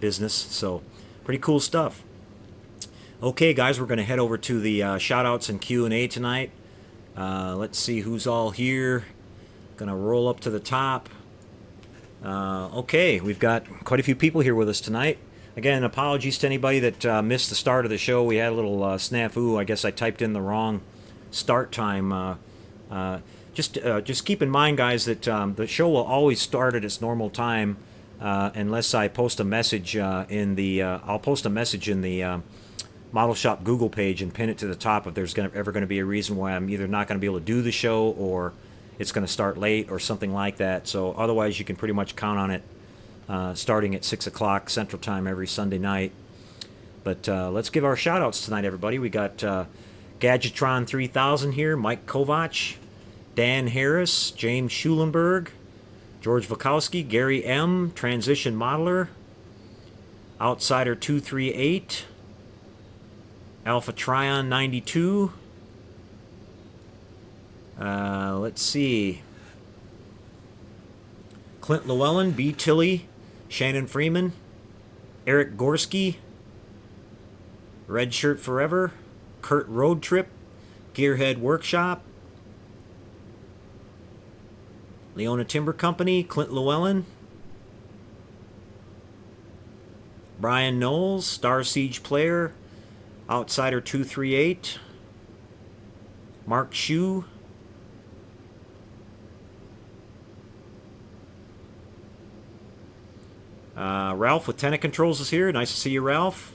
business. So pretty cool stuff. Okay, guys, we're going to head over to the shout-outs and Q&A tonight. Let's see who's all here. Going to roll up to the top. Okay, we've got quite a few people here with us tonight. Again, apologies to anybody that missed the start of the show. We had a little snafu. I guess I typed in the wrong start time. Just keep in mind, guys, that the show will always start at its normal time, unless I post a message in the. I'll post a message in the Model Shop Google page and pin it to the top if there's ever going to be a reason why I'm either not going to be able to do the show or it's going to start late or something like that. So otherwise, you can pretty much count on it starting at 6 o'clock Central Time every Sunday night. But let's give our shout-outs tonight, everybody. We got Gadgetron 3000 here, Mike Kovac, Dan Harris, James Schulenberg, George Vukowski, Gary M., Transition Modeler, Outsider 238, Alpha Trion 92. Let's see. Clint Llewellyn, B. Tilley, Shannon Freeman, Eric Gorski, Red Shirt Forever, Kurt Road Trip, Gearhead Workshop, Leona Timber Company, Clint Llewellyn, Brian Knowles, Star Siege Player, Outsider 238, Mark Shue, Ralph with Tenant Controls is here. Nice to see you, Ralph.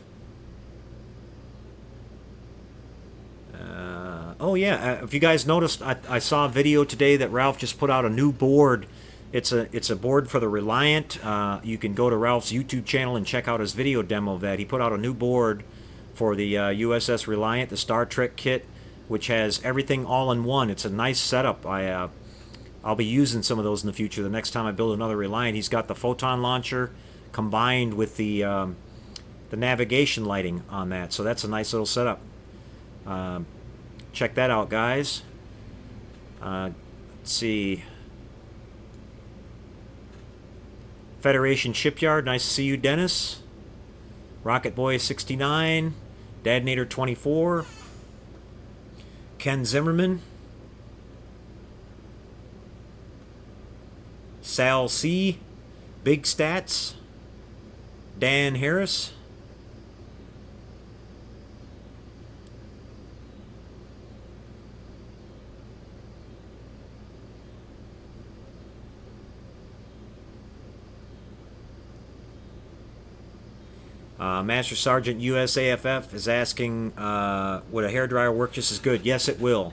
Oh yeah, if you guys noticed, I saw a video today that Ralph just put out a new board. It's a board for the Reliant. You can go to Ralph's YouTube channel and check out his video demo of that. He put out a new board for the USS Reliant, the Star Trek kit, which has everything all in one. It's a nice setup. I'll be using some of those in the future. The next time I build another Reliant, he's got the photon launcher combined with the navigation lighting on that. So that's a nice little setup. Check that out, guys. Let's see. Federation Shipyard, nice to see you, Dennis. Rocket Boy 69, Dadnator 24, Ken Zimmerman, Sal C, Big Stats, Dan Harris, Master Sergeant USAFF is asking, would a hairdryer work just as good? Yes, it will.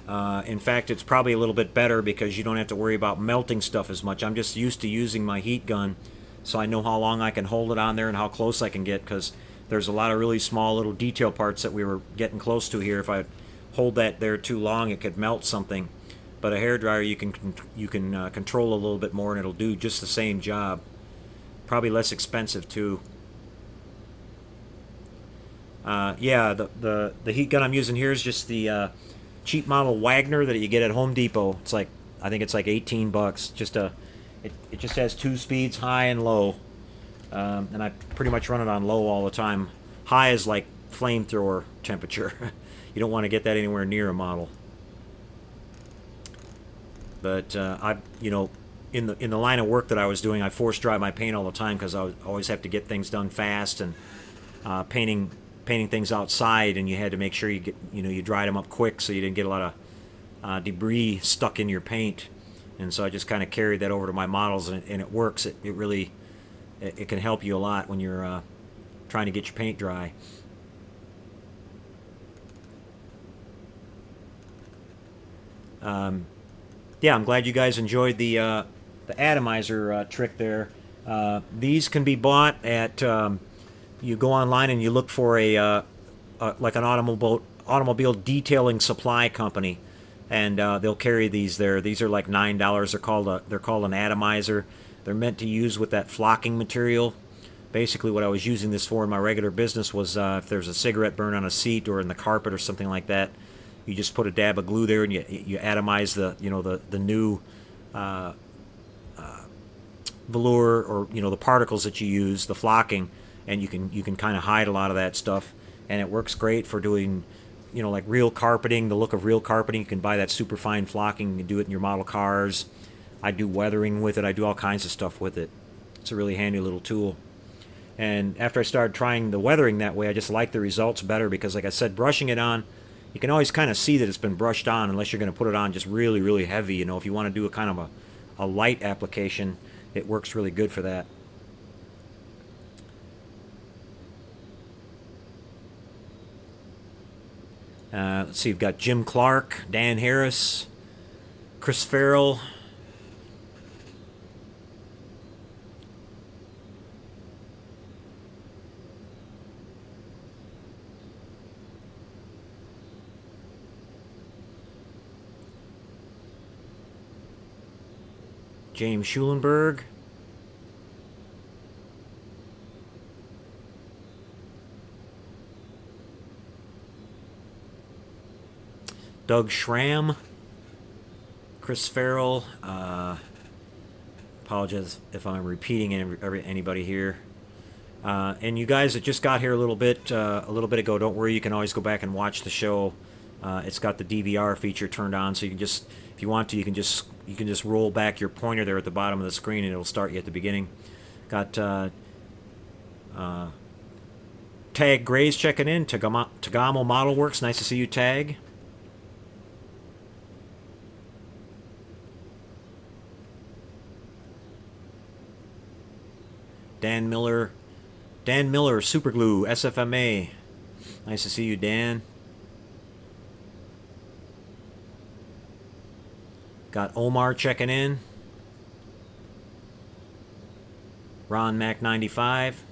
In fact, it's probably a little bit better because you don't have to worry about melting stuff as much. I'm just used to using my heat gun, so I know how long I can hold it on there and how close I can get, because there's a lot of really small little detail parts that we were getting close to here. If I hold that there too long, it could melt something. But a hairdryer, you can control a little bit more, and it'll do just the same job. Probably less expensive too. Yeah, the heat gun I'm using here is just the cheap model Wagner that you get at Home Depot. It's like, I think it's like 18 bucks. It just has 2 speeds, high and low, and I pretty much run it on low all the time. High is like flamethrower temperature. You don't want to get that anywhere near a model. But in the line of work that I was doing, I force dry my paint all the time because I always have to get things done fast, and painting things outside, and you had to make sure you dried them up quick so you didn't get a lot of debris stuck in your paint. And so I just kind of carried that over to my models, and it works. It really can help you a lot when you're trying to get your paint dry. Yeah, I'm glad you guys enjoyed the atomizer trick there. These can be bought at you go online and you look for like an automobile detailing supply company, and they'll carry these there. These are like $9. They're called an atomizer. They're meant to use with that flocking material. Basically, what I was using this for in my regular business was if there's a cigarette burn on a seat or in the carpet or something like that, you just put a dab of glue there and you atomize the new velour, or the particles that you use, the flocking, and you can kind of hide a lot of that stuff, and it works great for doing like real carpeting, the look of real carpeting. You can buy that super fine flocking. You can do it in your model cars. I do weathering with it. I do all kinds of stuff with it. It's a really handy little tool. And after I started trying the weathering that way, I just like the results better because, like I said, brushing it on, you can always kind of see that it's been brushed on unless you're going to put it on just really, really heavy. If you want to do a kind of a light application, it works really good for that. Let's see, you've got Jim Clark, Dan Harris, Chris Farrell, James Schulenberg, Doug Schramm, Chris Farrell. Apologize if I'm repeating anybody here. And you guys that just got here a little bit ago, don't worry. You can always go back and watch the show. It's got the DVR feature turned on, so you can just, if you want to, you can just roll back your pointer there at the bottom of the screen, and it'll start you at the beginning. Got Tag Gray's checking in. Tagamo Model Works. Nice to see you, Tag. Dan Miller, Superglue, SFMA. Nice to see you, Dan. Got Omar checking in. Ron Mac 95.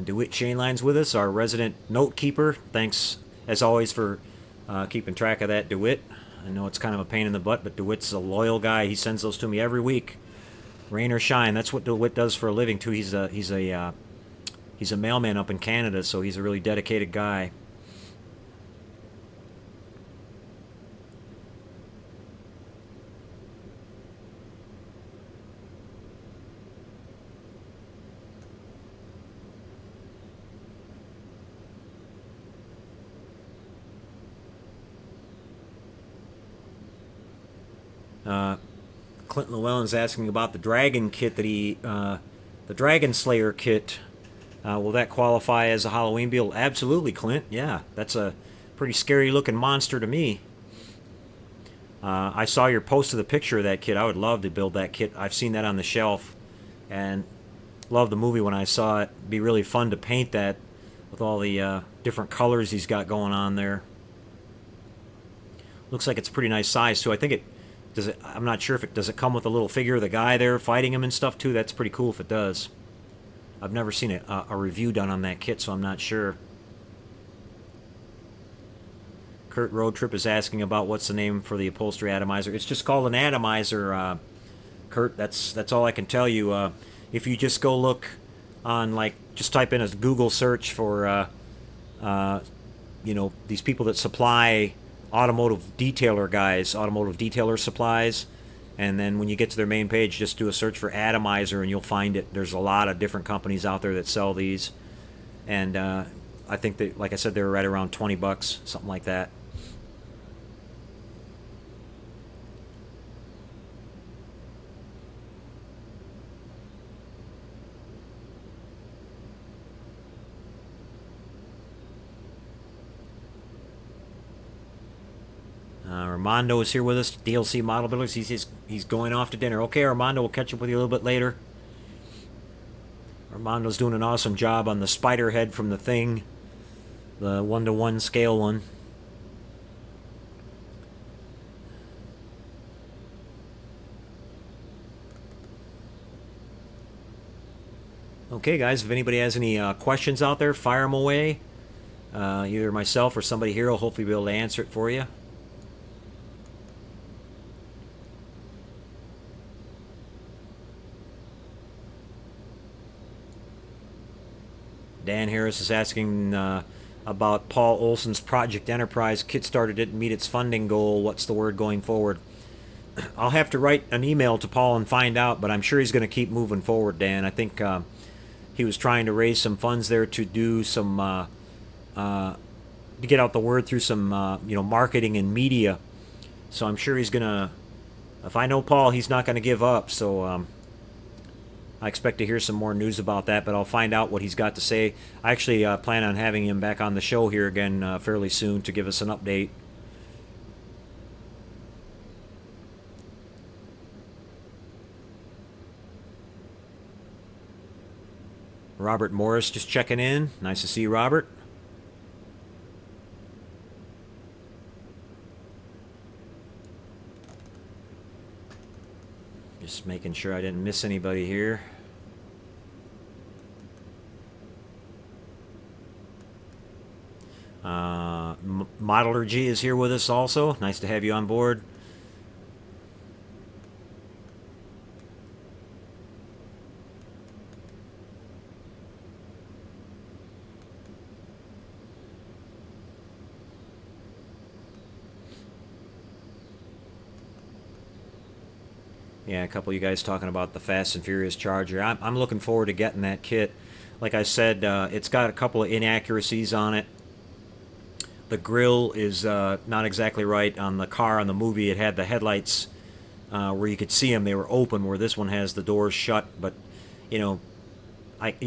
DeWitt Chainline's with us, our resident note keeper. Thanks, as always, for keeping track of that, DeWitt. I know it's kind of a pain in the butt, but DeWitt's a loyal guy. He sends those to me every week, rain or shine. That's what DeWitt does for a living too. He's a mailman up in Canada, so he's a really dedicated guy. Clinton Llewellyn's asking about the Dragon kit that the Dragon Slayer kit. Will that qualify as a Halloween build? Absolutely, Clint. Yeah, that's a pretty scary looking monster to me. I saw your post of the picture of that kit. I would love to build that kit. I've seen that on the shelf, and loved the movie when I saw it. It'd be really fun to paint that with all the different colors he's got going on there. Looks like it's a pretty nice size too. I think I'm not sure if does it come with a little figure of the guy there fighting him and stuff too. That's pretty cool if it does. I've never seen a review done on that kit, so I'm not sure. Kurt Road Trip is asking about what's the name for the upholstery atomizer. It's just called an atomizer, Kurt. That's all I can tell you. If you just go look on, just type in a Google search for, these people that supply automotive detailer supplies, and then when you get to their main page, just do a search for atomizer and you'll find it. There's a lot of different companies out there that sell these, and I think that, like I said, they were right around $20, something like that. Armando is here with us, DLC Model Builders. He's going off to dinner. Okay, Armando, we'll catch up with you a little bit later. Armando's doing an awesome job on the spider head from the Thing, the 1-to-1 scale one. Okay, guys, if anybody has any questions out there, fire them away. Either myself or somebody here will hopefully be able to answer it for you. Dan Harris is asking about Paul Olson's Project Enterprise. Kickstarter didn't meet its funding goal. What's the word going forward? I'll have to write an email to Paul and find out, but I'm sure he's going to keep moving forward, Dan. I think he was trying to raise some funds there to do some to get out the word through some marketing and media. So I'm sure he's going to. If I know Paul, he's not going to give up. So I expect to hear some more news about that, but I'll find out what he's got to say. I actually plan on having him back on the show here again fairly soon to give us an update. Robert Morris just checking in. Nice to see you, Robert. Just making sure I didn't miss anybody here. Modelergy is here with us also. Nice to have you on board. Yeah, a couple of you guys talking about the Fast and Furious Charger. I'm looking forward to getting that kit. Like I said, it's got a couple of inaccuracies on it. The grill is not exactly right on the car. On the movie, it had the headlights where you could see them. They were open, where this one has the doors shut. But, you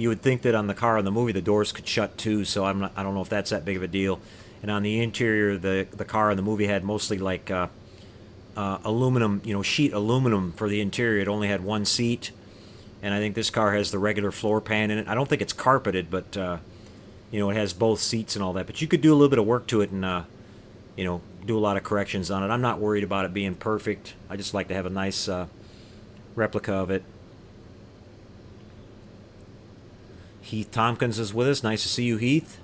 would think that on the car in the movie, the doors could shut too. So I don't know if that's that big of a deal. And on the interior, the car in the movie had mostly like aluminum, sheet aluminum for the interior. It only had one seat, and I think this car has the regular floor pan in it. I don't think it's carpeted, but it has both seats and all that. But you could do a little bit of work to it and do a lot of corrections on it. I'm not worried about it being perfect. I just like to have a nice replica of it. Heath Tompkins is with us. Nice to see you, Heath.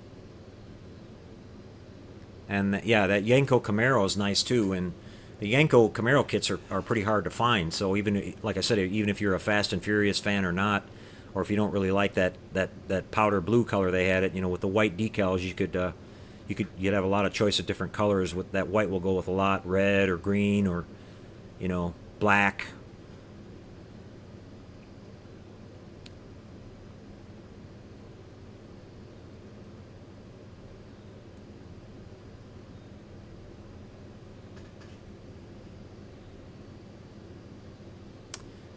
And yeah, that Yenko Camaro is nice too. And the Yenko Camaro kits are pretty hard to find. So even, like I said, even if you're a Fast and Furious fan or not, or if you don't really like that powder blue color they had it, with the white decals, you'd have a lot of choice of different colors. With that white will go with a lot, red or green or black.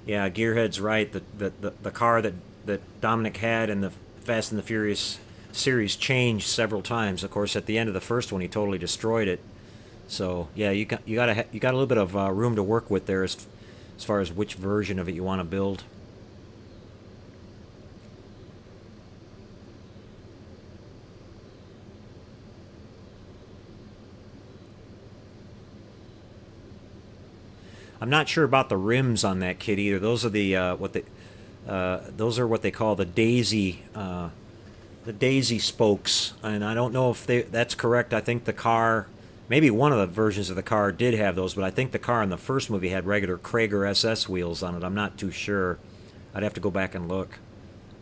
Yeah, Gearhead's right. The car that Dominic had in the Fast and the Furious series changed several times. Of course, at the end of the first one, he totally destroyed it. So yeah, you got a little bit of room to work with there as far as which version of it you want to build. I'm not sure about the rims on that kit either. Those are what they call the daisy spokes, and I don't know if that's correct. I think the car, maybe one of the versions of the car did have those, but I think the car in the first movie had regular Krager SS wheels on it. I'm not too sure. I'd have to go back and look.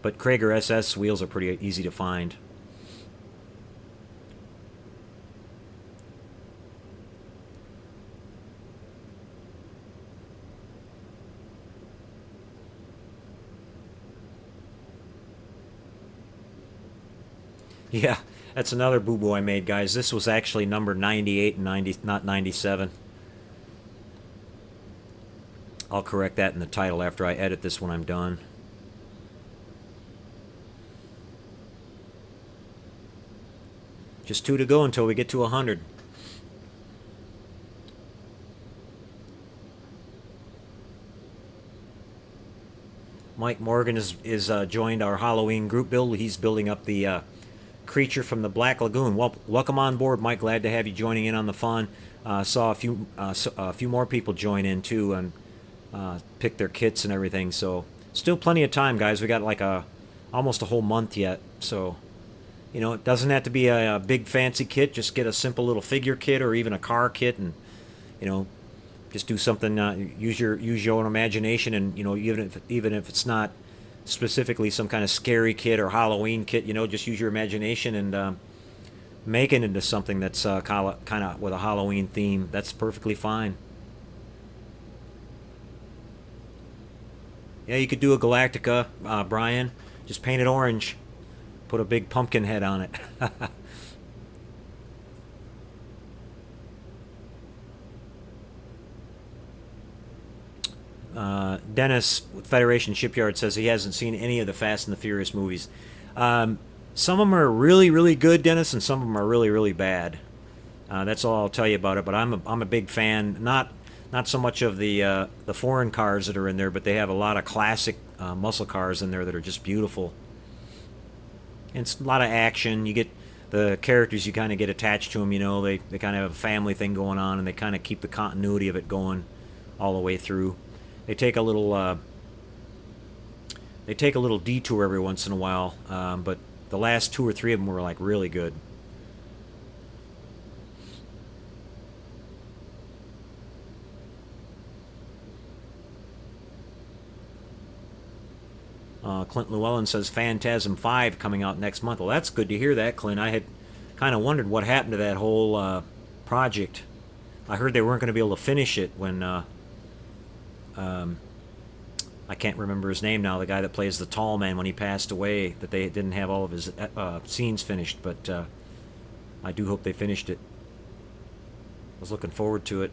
But Krager SS wheels are pretty easy to find. Yeah, that's another boo-boo I made, guys. This was actually number 98 and 90, not 97. I'll correct that in the title after I edit this when I'm done. Just 2 to go until we get to 100. Mike Morgan is joined our Halloween group build. He's building up the creature from the Black Lagoon. Welcome on board, Mike. Glad to have you joining in on the fun. Saw a few more people join in too and pick their kits and everything. So still plenty of time, guys. We got like a almost a whole month yet. So, it doesn't have to be a big fancy kit. Just get a simple little figure kit or even a car kit, and you know, just do something. Use your own imagination, and even if it's not specifically some kind of scary kit or Halloween kit, just use your imagination and make it into something that's kind of with a Halloween theme. That's perfectly fine. Yeah, you could do a Galactica, Brian. Just paint it orange. Put a big pumpkin head on it. Dennis with Federation Shipyard says he hasn't seen any of the Fast and the Furious movies. Some of them are really, really good, Dennis, and some of them are really, really bad. That's all I'll tell you about it. But I'm a big fan. Not so much of the foreign cars that are in there, but they have a lot of classic muscle cars in there that are just beautiful. And it's a lot of action. You get the characters, you kind of get attached to them. They kind of have a family thing going on, and they kind of keep the continuity of it going all the way through. They take a little detour every once in a while, but the last two or three of them were like really good. Clint Llewellyn says Phantasm 5 coming out next month. Well, that's good to hear that, Clint. I had kind of wondered what happened to that whole project. I heard they weren't going to be able to finish it when I can't remember his name now, the guy that plays the tall man, when he passed away, that they didn't have all of his scenes finished, but I do hope they finished it. I was looking forward to it.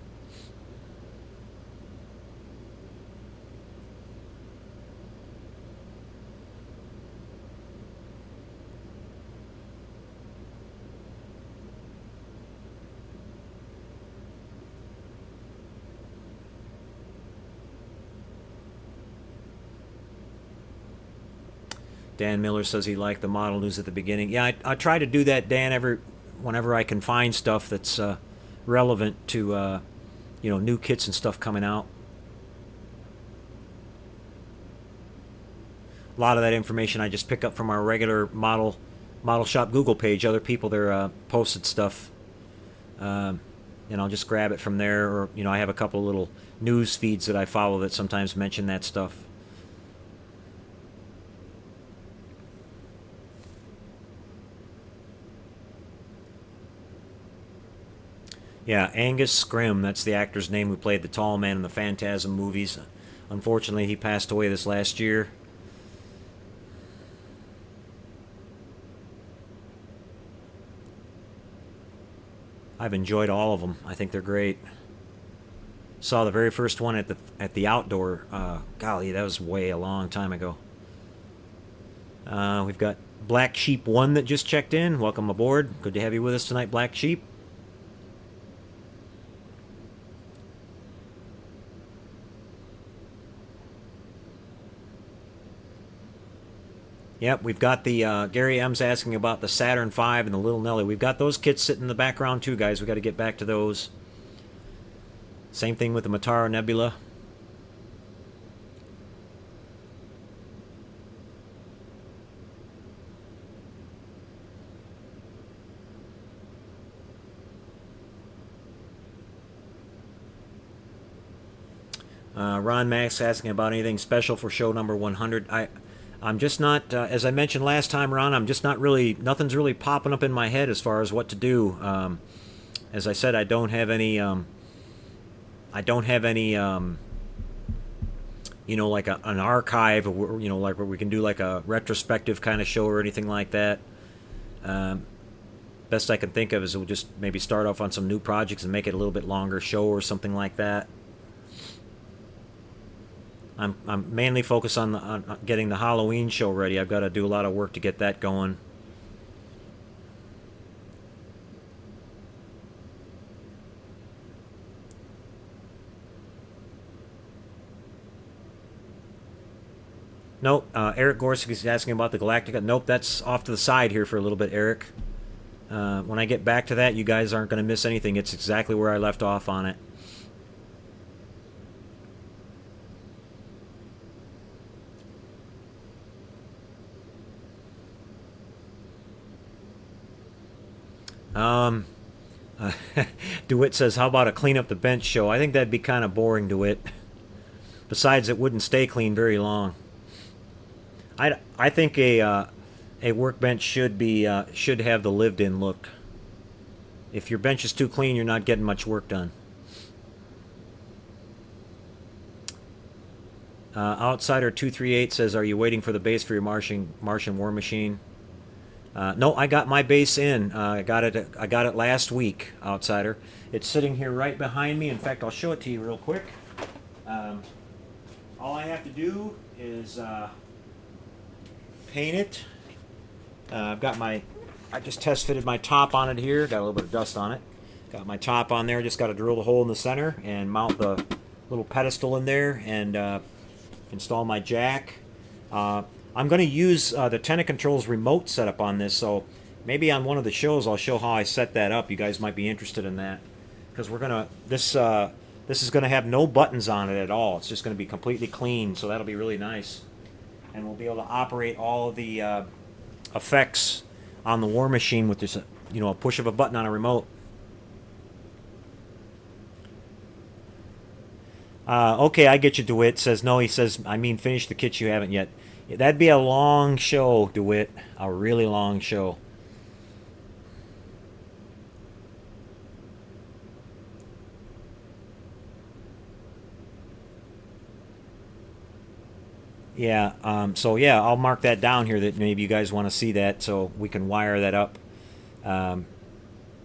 Dan Miller says he liked the model news at the beginning. Yeah, I try to do that, Dan, whenever I can find stuff that's relevant to new kits and stuff coming out. A lot of that information I just pick up from our regular model shop Google page. Other people there posted stuff, and I'll just grab it from there. Or I have a couple of little news feeds that I follow that sometimes mention that stuff. Yeah, Angus Scrimm, that's the actor's name who played the tall man in the Phantasm movies. Unfortunately, he passed away this last year. I've enjoyed all of them. I think they're great. Saw the very first one at the outdoor. Golly, that was way a long time ago. We've got Black Sheep 1 that just checked in. Welcome aboard. Good to have you with us tonight, Black Sheep. Yep, we've got the Gary M's asking about the Saturn V and the Little Nelly. We've got those kits sitting in the background too, guys. We've got to get back to those. Same thing with the Matara Nebula. Ron Max asking about anything special for show number 100. I'm just not, as I mentioned last time, Ron, I'm just not really, nothing's really popping up in my head as far as what to do. As I said, I don't have any, like an archive, or, like where we can do like a retrospective kind of show or anything like that. Best I can think of is we'll just maybe start off on some new projects and make it a little bit longer show or something like that. I'm mainly focused on getting the Halloween show ready. I've got to do a lot of work to get that going. Nope. Eric Gorski is asking about the Galactica. Nope, that's off to the side here for a little bit, Eric. When I get back to that, you guys aren't going to miss anything. It's exactly where I left off on it. Um, DeWitt says, how about a clean up the bench show? I think that'd be kind of boring, DeWitt. Besides, it wouldn't stay clean very long. I think a workbench should have the lived-in look. If your bench is too clean, you're not getting much work done. Outsider238 says, are you waiting for the base for your Martian War Machine? No, I got my base in. I got it last week, Outsider. It's sitting here right behind me. In fact, I'll show it to you real quick. All I have to do is paint it. I just test fitted my top on it here. Got a little bit of dust on it. Got my top on there. Just got to drill the hole in the center and mount the little pedestal in there and install my jack. I'm going to use the Tenant Controls remote setup on this, so maybe on one of the shows I'll show how I set that up. You guys might be interested in that, because this is going to have no buttons on it at all. It's just going to be completely clean, so that'll be really nice, and we'll be able to operate all of the effects on the War Machine with just a push of a button on a remote. Okay, I get you, DeWitt. Says no. He says, I mean, finish the kits you haven't yet. That'd be a long show, DeWitt. A really long show. Yeah. So yeah, I'll mark that down here that maybe you guys want to see that, so we can wire that up.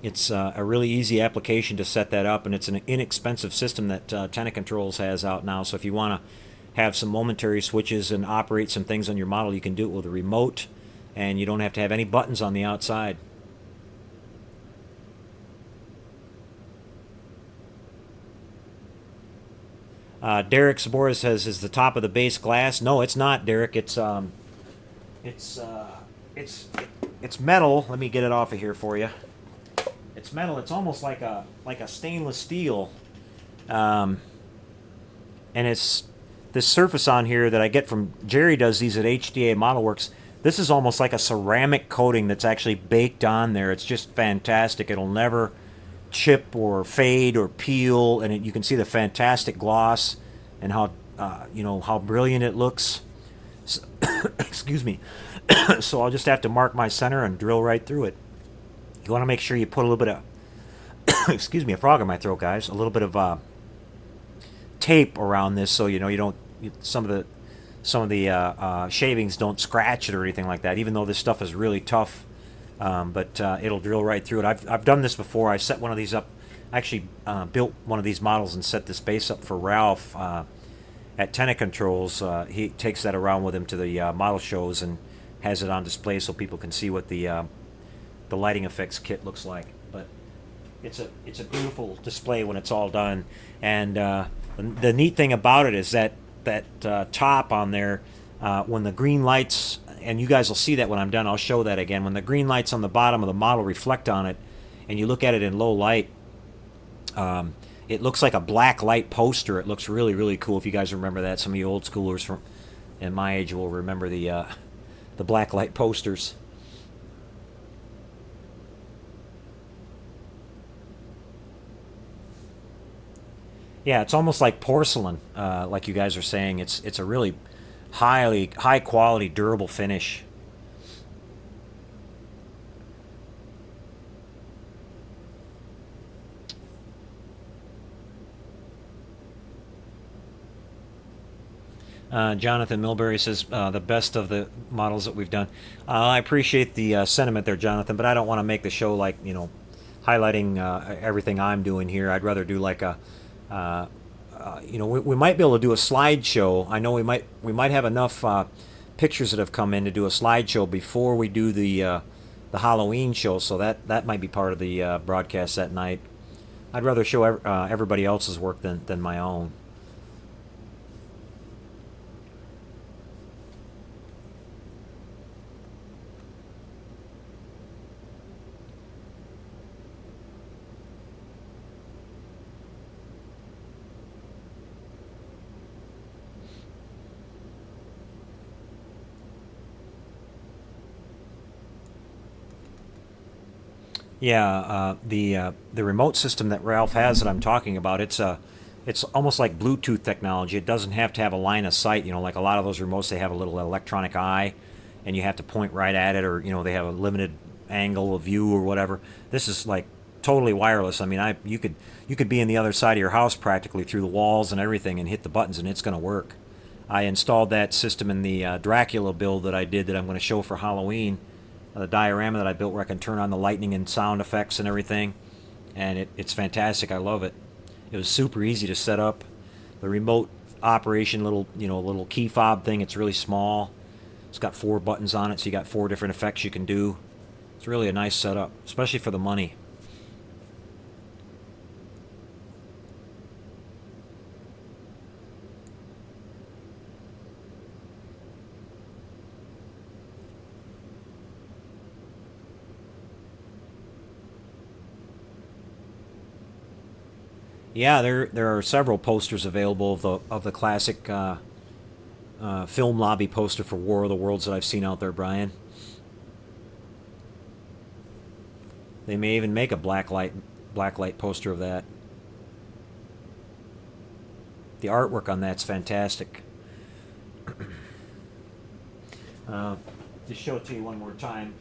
It's a really easy application to set that up, and it's an inexpensive system that Tenant Controls has out now. So if you want to have some momentary switches and operate some things on your model, you can do it with a remote, and you don't have to have any buttons on the outside. Derek Sabora says, "Is the top of the base glass?" No, it's not, Derek. It's it's metal. Let me get it off of here for you. It's metal. It's almost like a stainless steel, and it's this surface on here that I get from Jerry. Does these at HDA ModelWorks. This is almost like a ceramic coating that's actually baked on there. It's just fantastic. It'll never chip or fade or peel, and you can see the fantastic gloss and how how brilliant it looks. So, excuse me. So I'll just have to mark my center and drill right through it. You want to make sure you put a little bit of excuse me, a frog in my throat, guys. A little bit of tape around this, so you don't some of the shavings don't scratch it or anything like that. Even though this stuff is really tough. But it'll drill right through it. I've done this before. I set one of these up. Actually, built one of these models and set this base up for Ralph at Tenant Controls. He takes that around with him to the model shows and has it on display so people can see what the lighting effects kit looks like. But it's a beautiful display when it's all done. And the neat thing about it is that top on there, when the green lights, and you guys will see that when I'm done, I'll show that again. When the green lights on the bottom of the model reflect on it, and you look at it in low light, it looks like a black light poster. It looks really, really cool. If you guys remember that, some of you old schoolers from in my age will remember the black light posters. Yeah, it's almost like porcelain, like you guys are saying. It's a really high quality, durable finish. Jonathan Milbury says the best of the models that we've done. I appreciate the sentiment there, Jonathan, but I don't want to make the show like highlighting everything I'm doing here. I'd rather do like a we might be able to do a slideshow. I know we might have enough pictures that have come in to do a slideshow before we do the Halloween show, so that might be part of the broadcast that night. I'd rather show everybody else's work than my own. Yeah, the remote system that Ralph has that I'm talking about, it's almost like Bluetooth technology. It doesn't have to have a line of sight. You know, like a lot of those remotes, they have a little electronic eye, and you have to point right at it, or they have a limited angle of view or whatever. This is like totally wireless. I mean, you could be in the other side of your house practically through the walls and everything, and hit the buttons, and it's going to work. I installed that system in the Dracula build that I did that I'm going to show for Halloween. The diorama that I built where I can turn on the lightning and sound effects and everything, and it's fantastic. I love it. It was super easy to set up. The remote operation little key fob thing. It's really small. It's got 4 buttons on it, so you got 4 different effects you can do. It's really a nice setup, especially for the money. Yeah, there are several posters available of the classic film lobby poster for War of the Worlds that I've seen out there, Brian. They may even make a blacklight poster of that. The artwork on that's fantastic. Just show it to you one more time.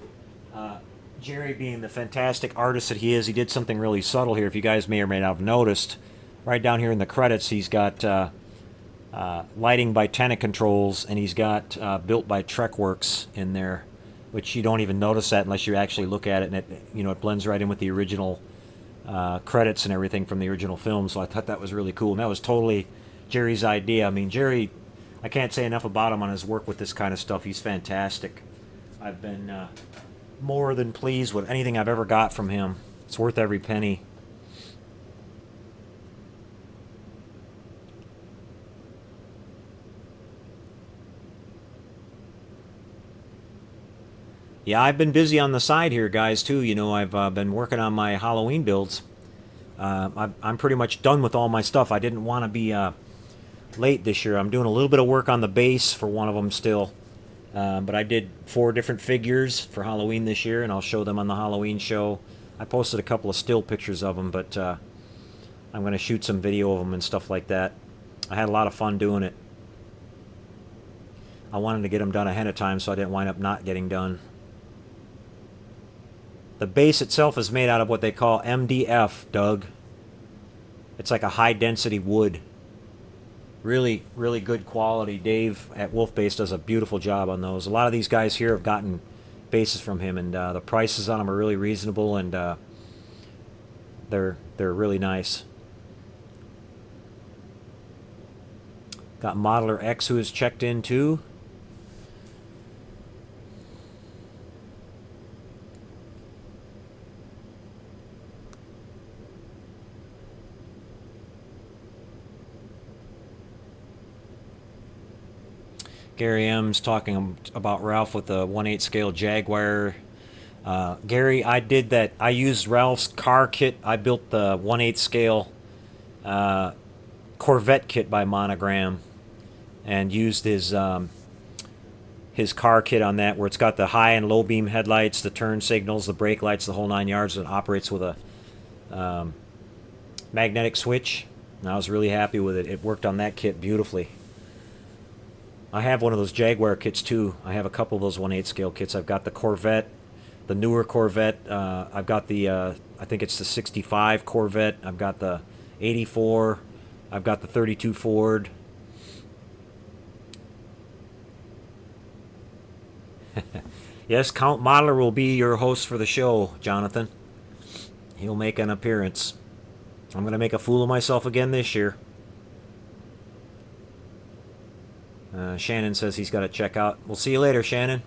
Uh, Jerry, being the fantastic artist that he is, he did something really subtle here. If you guys may or may not have noticed, right down here in the credits, he's got lighting by Tenant Controls, and he's got built by TrekWorks in there, which you don't even notice that unless you actually look at it, and it blends right in with the original credits and everything from the original film. So I thought that was really cool, and that was totally Jerry's idea. I mean, Jerry, I can't say enough about him on his work with this kind of stuff. He's fantastic. I've been more than pleased with anything I've ever got from him. It's worth every penny. Yeah, I've been busy on the side here, guys, too. I've been working on my Halloween builds. I'm pretty much done with all my stuff. I didn't want to be late this year. I'm doing a little bit of work on the base for one of them still. But I did 4 different figures for Halloween this year, and I'll show them on the Halloween show. I posted a couple of still pictures of them, but I'm going to shoot some video of them and stuff like that. I had a lot of fun doing it. I wanted to get them done ahead of time, so I didn't wind up not getting done. The base itself is made out of what they call MDF, Doug. It's like a high-density wood. Really, really good quality. Dave at Wolf Base does a beautiful job on those. A lot of these guys here have gotten bases from him, and the prices on them are really reasonable, and they're really nice. Got Modeler X who has checked in too. Gary M's talking about Ralph with the 1/8 scale Jaguar. Gary, I did that. I used Ralph's car kit. I built the 1/8 scale Corvette kit by Monogram, and used his car kit on that, where it's got the high and low beam headlights, the turn signals, the brake lights, the whole 9 yards. It operates with a magnetic switch, and I was really happy with it. It worked on that kit beautifully. I have one of those Jaguar kits too. I have a couple of those 1/8 scale kits. I've got the Corvette, the newer Corvette. I've got the I think it's the 65 Corvette. I've got the 84. I've got the 32 Ford. Yes, Count Modeler will be your host for the show, Jonathan. He'll make an appearance. I'm going to make a fool of myself again this year. Shannon says he's got to check out. We'll see you later, Shannon.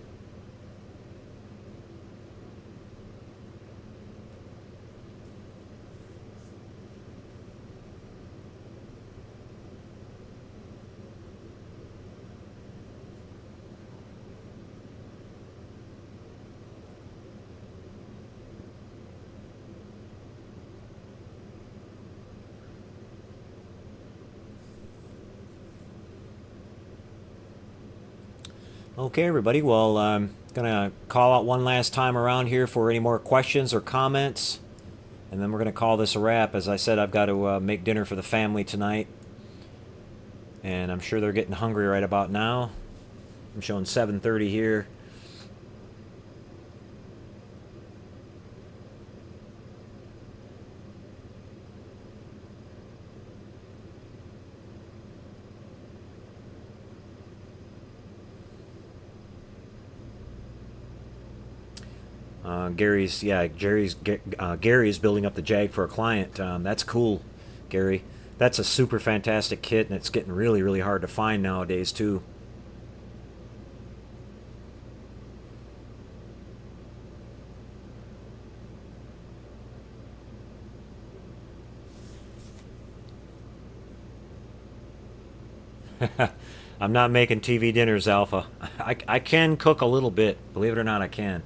Okay, everybody. Well, I'm gonna call out one last time around here for any more questions or comments, and then we're gonna call this a wrap. As I said, I've got to make dinner for the family tonight, and I'm sure they're getting hungry right about now. I'm showing 7:30 here. Gary's building up the Jag for a client. That's cool, Gary. That's a super fantastic kit, and it's getting really, really hard to find nowadays too. I'm not making TV dinners, Alpha. I can cook a little bit. Believe it or not, I can.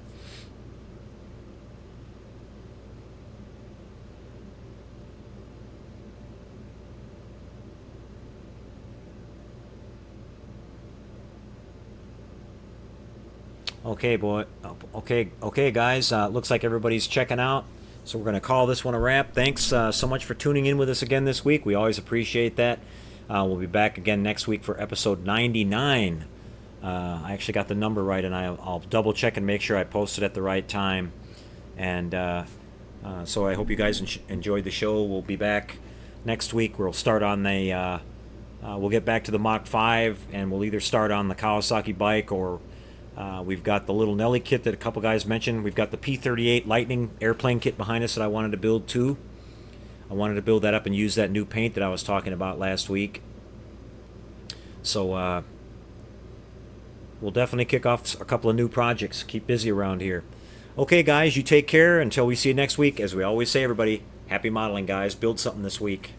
Okay, boy. Okay, guys. Looks like everybody's checking out. So we're going to call this one a wrap. Thanks so much for tuning in with us again this week. We always appreciate that. We'll be back again next week for episode 99. I actually got the number right, and I'll double check and make sure I post it at the right time. And so I hope you guys enjoyed the show. We'll be back next week. We'll start on the. We'll get back to the Mach 5, and we'll either start on the Kawasaki bike or. We've got the little Nelly kit that a couple guys mentioned. We've got the P-38 Lightning airplane kit behind us that I wanted to build too. I wanted to build that up and use that new paint that I was talking about last week. So we'll definitely kick off a couple of new projects. Keep busy around here. Okay, guys, you take care until we see you next week. As we always say, everybody, happy modeling, guys. Build something this week.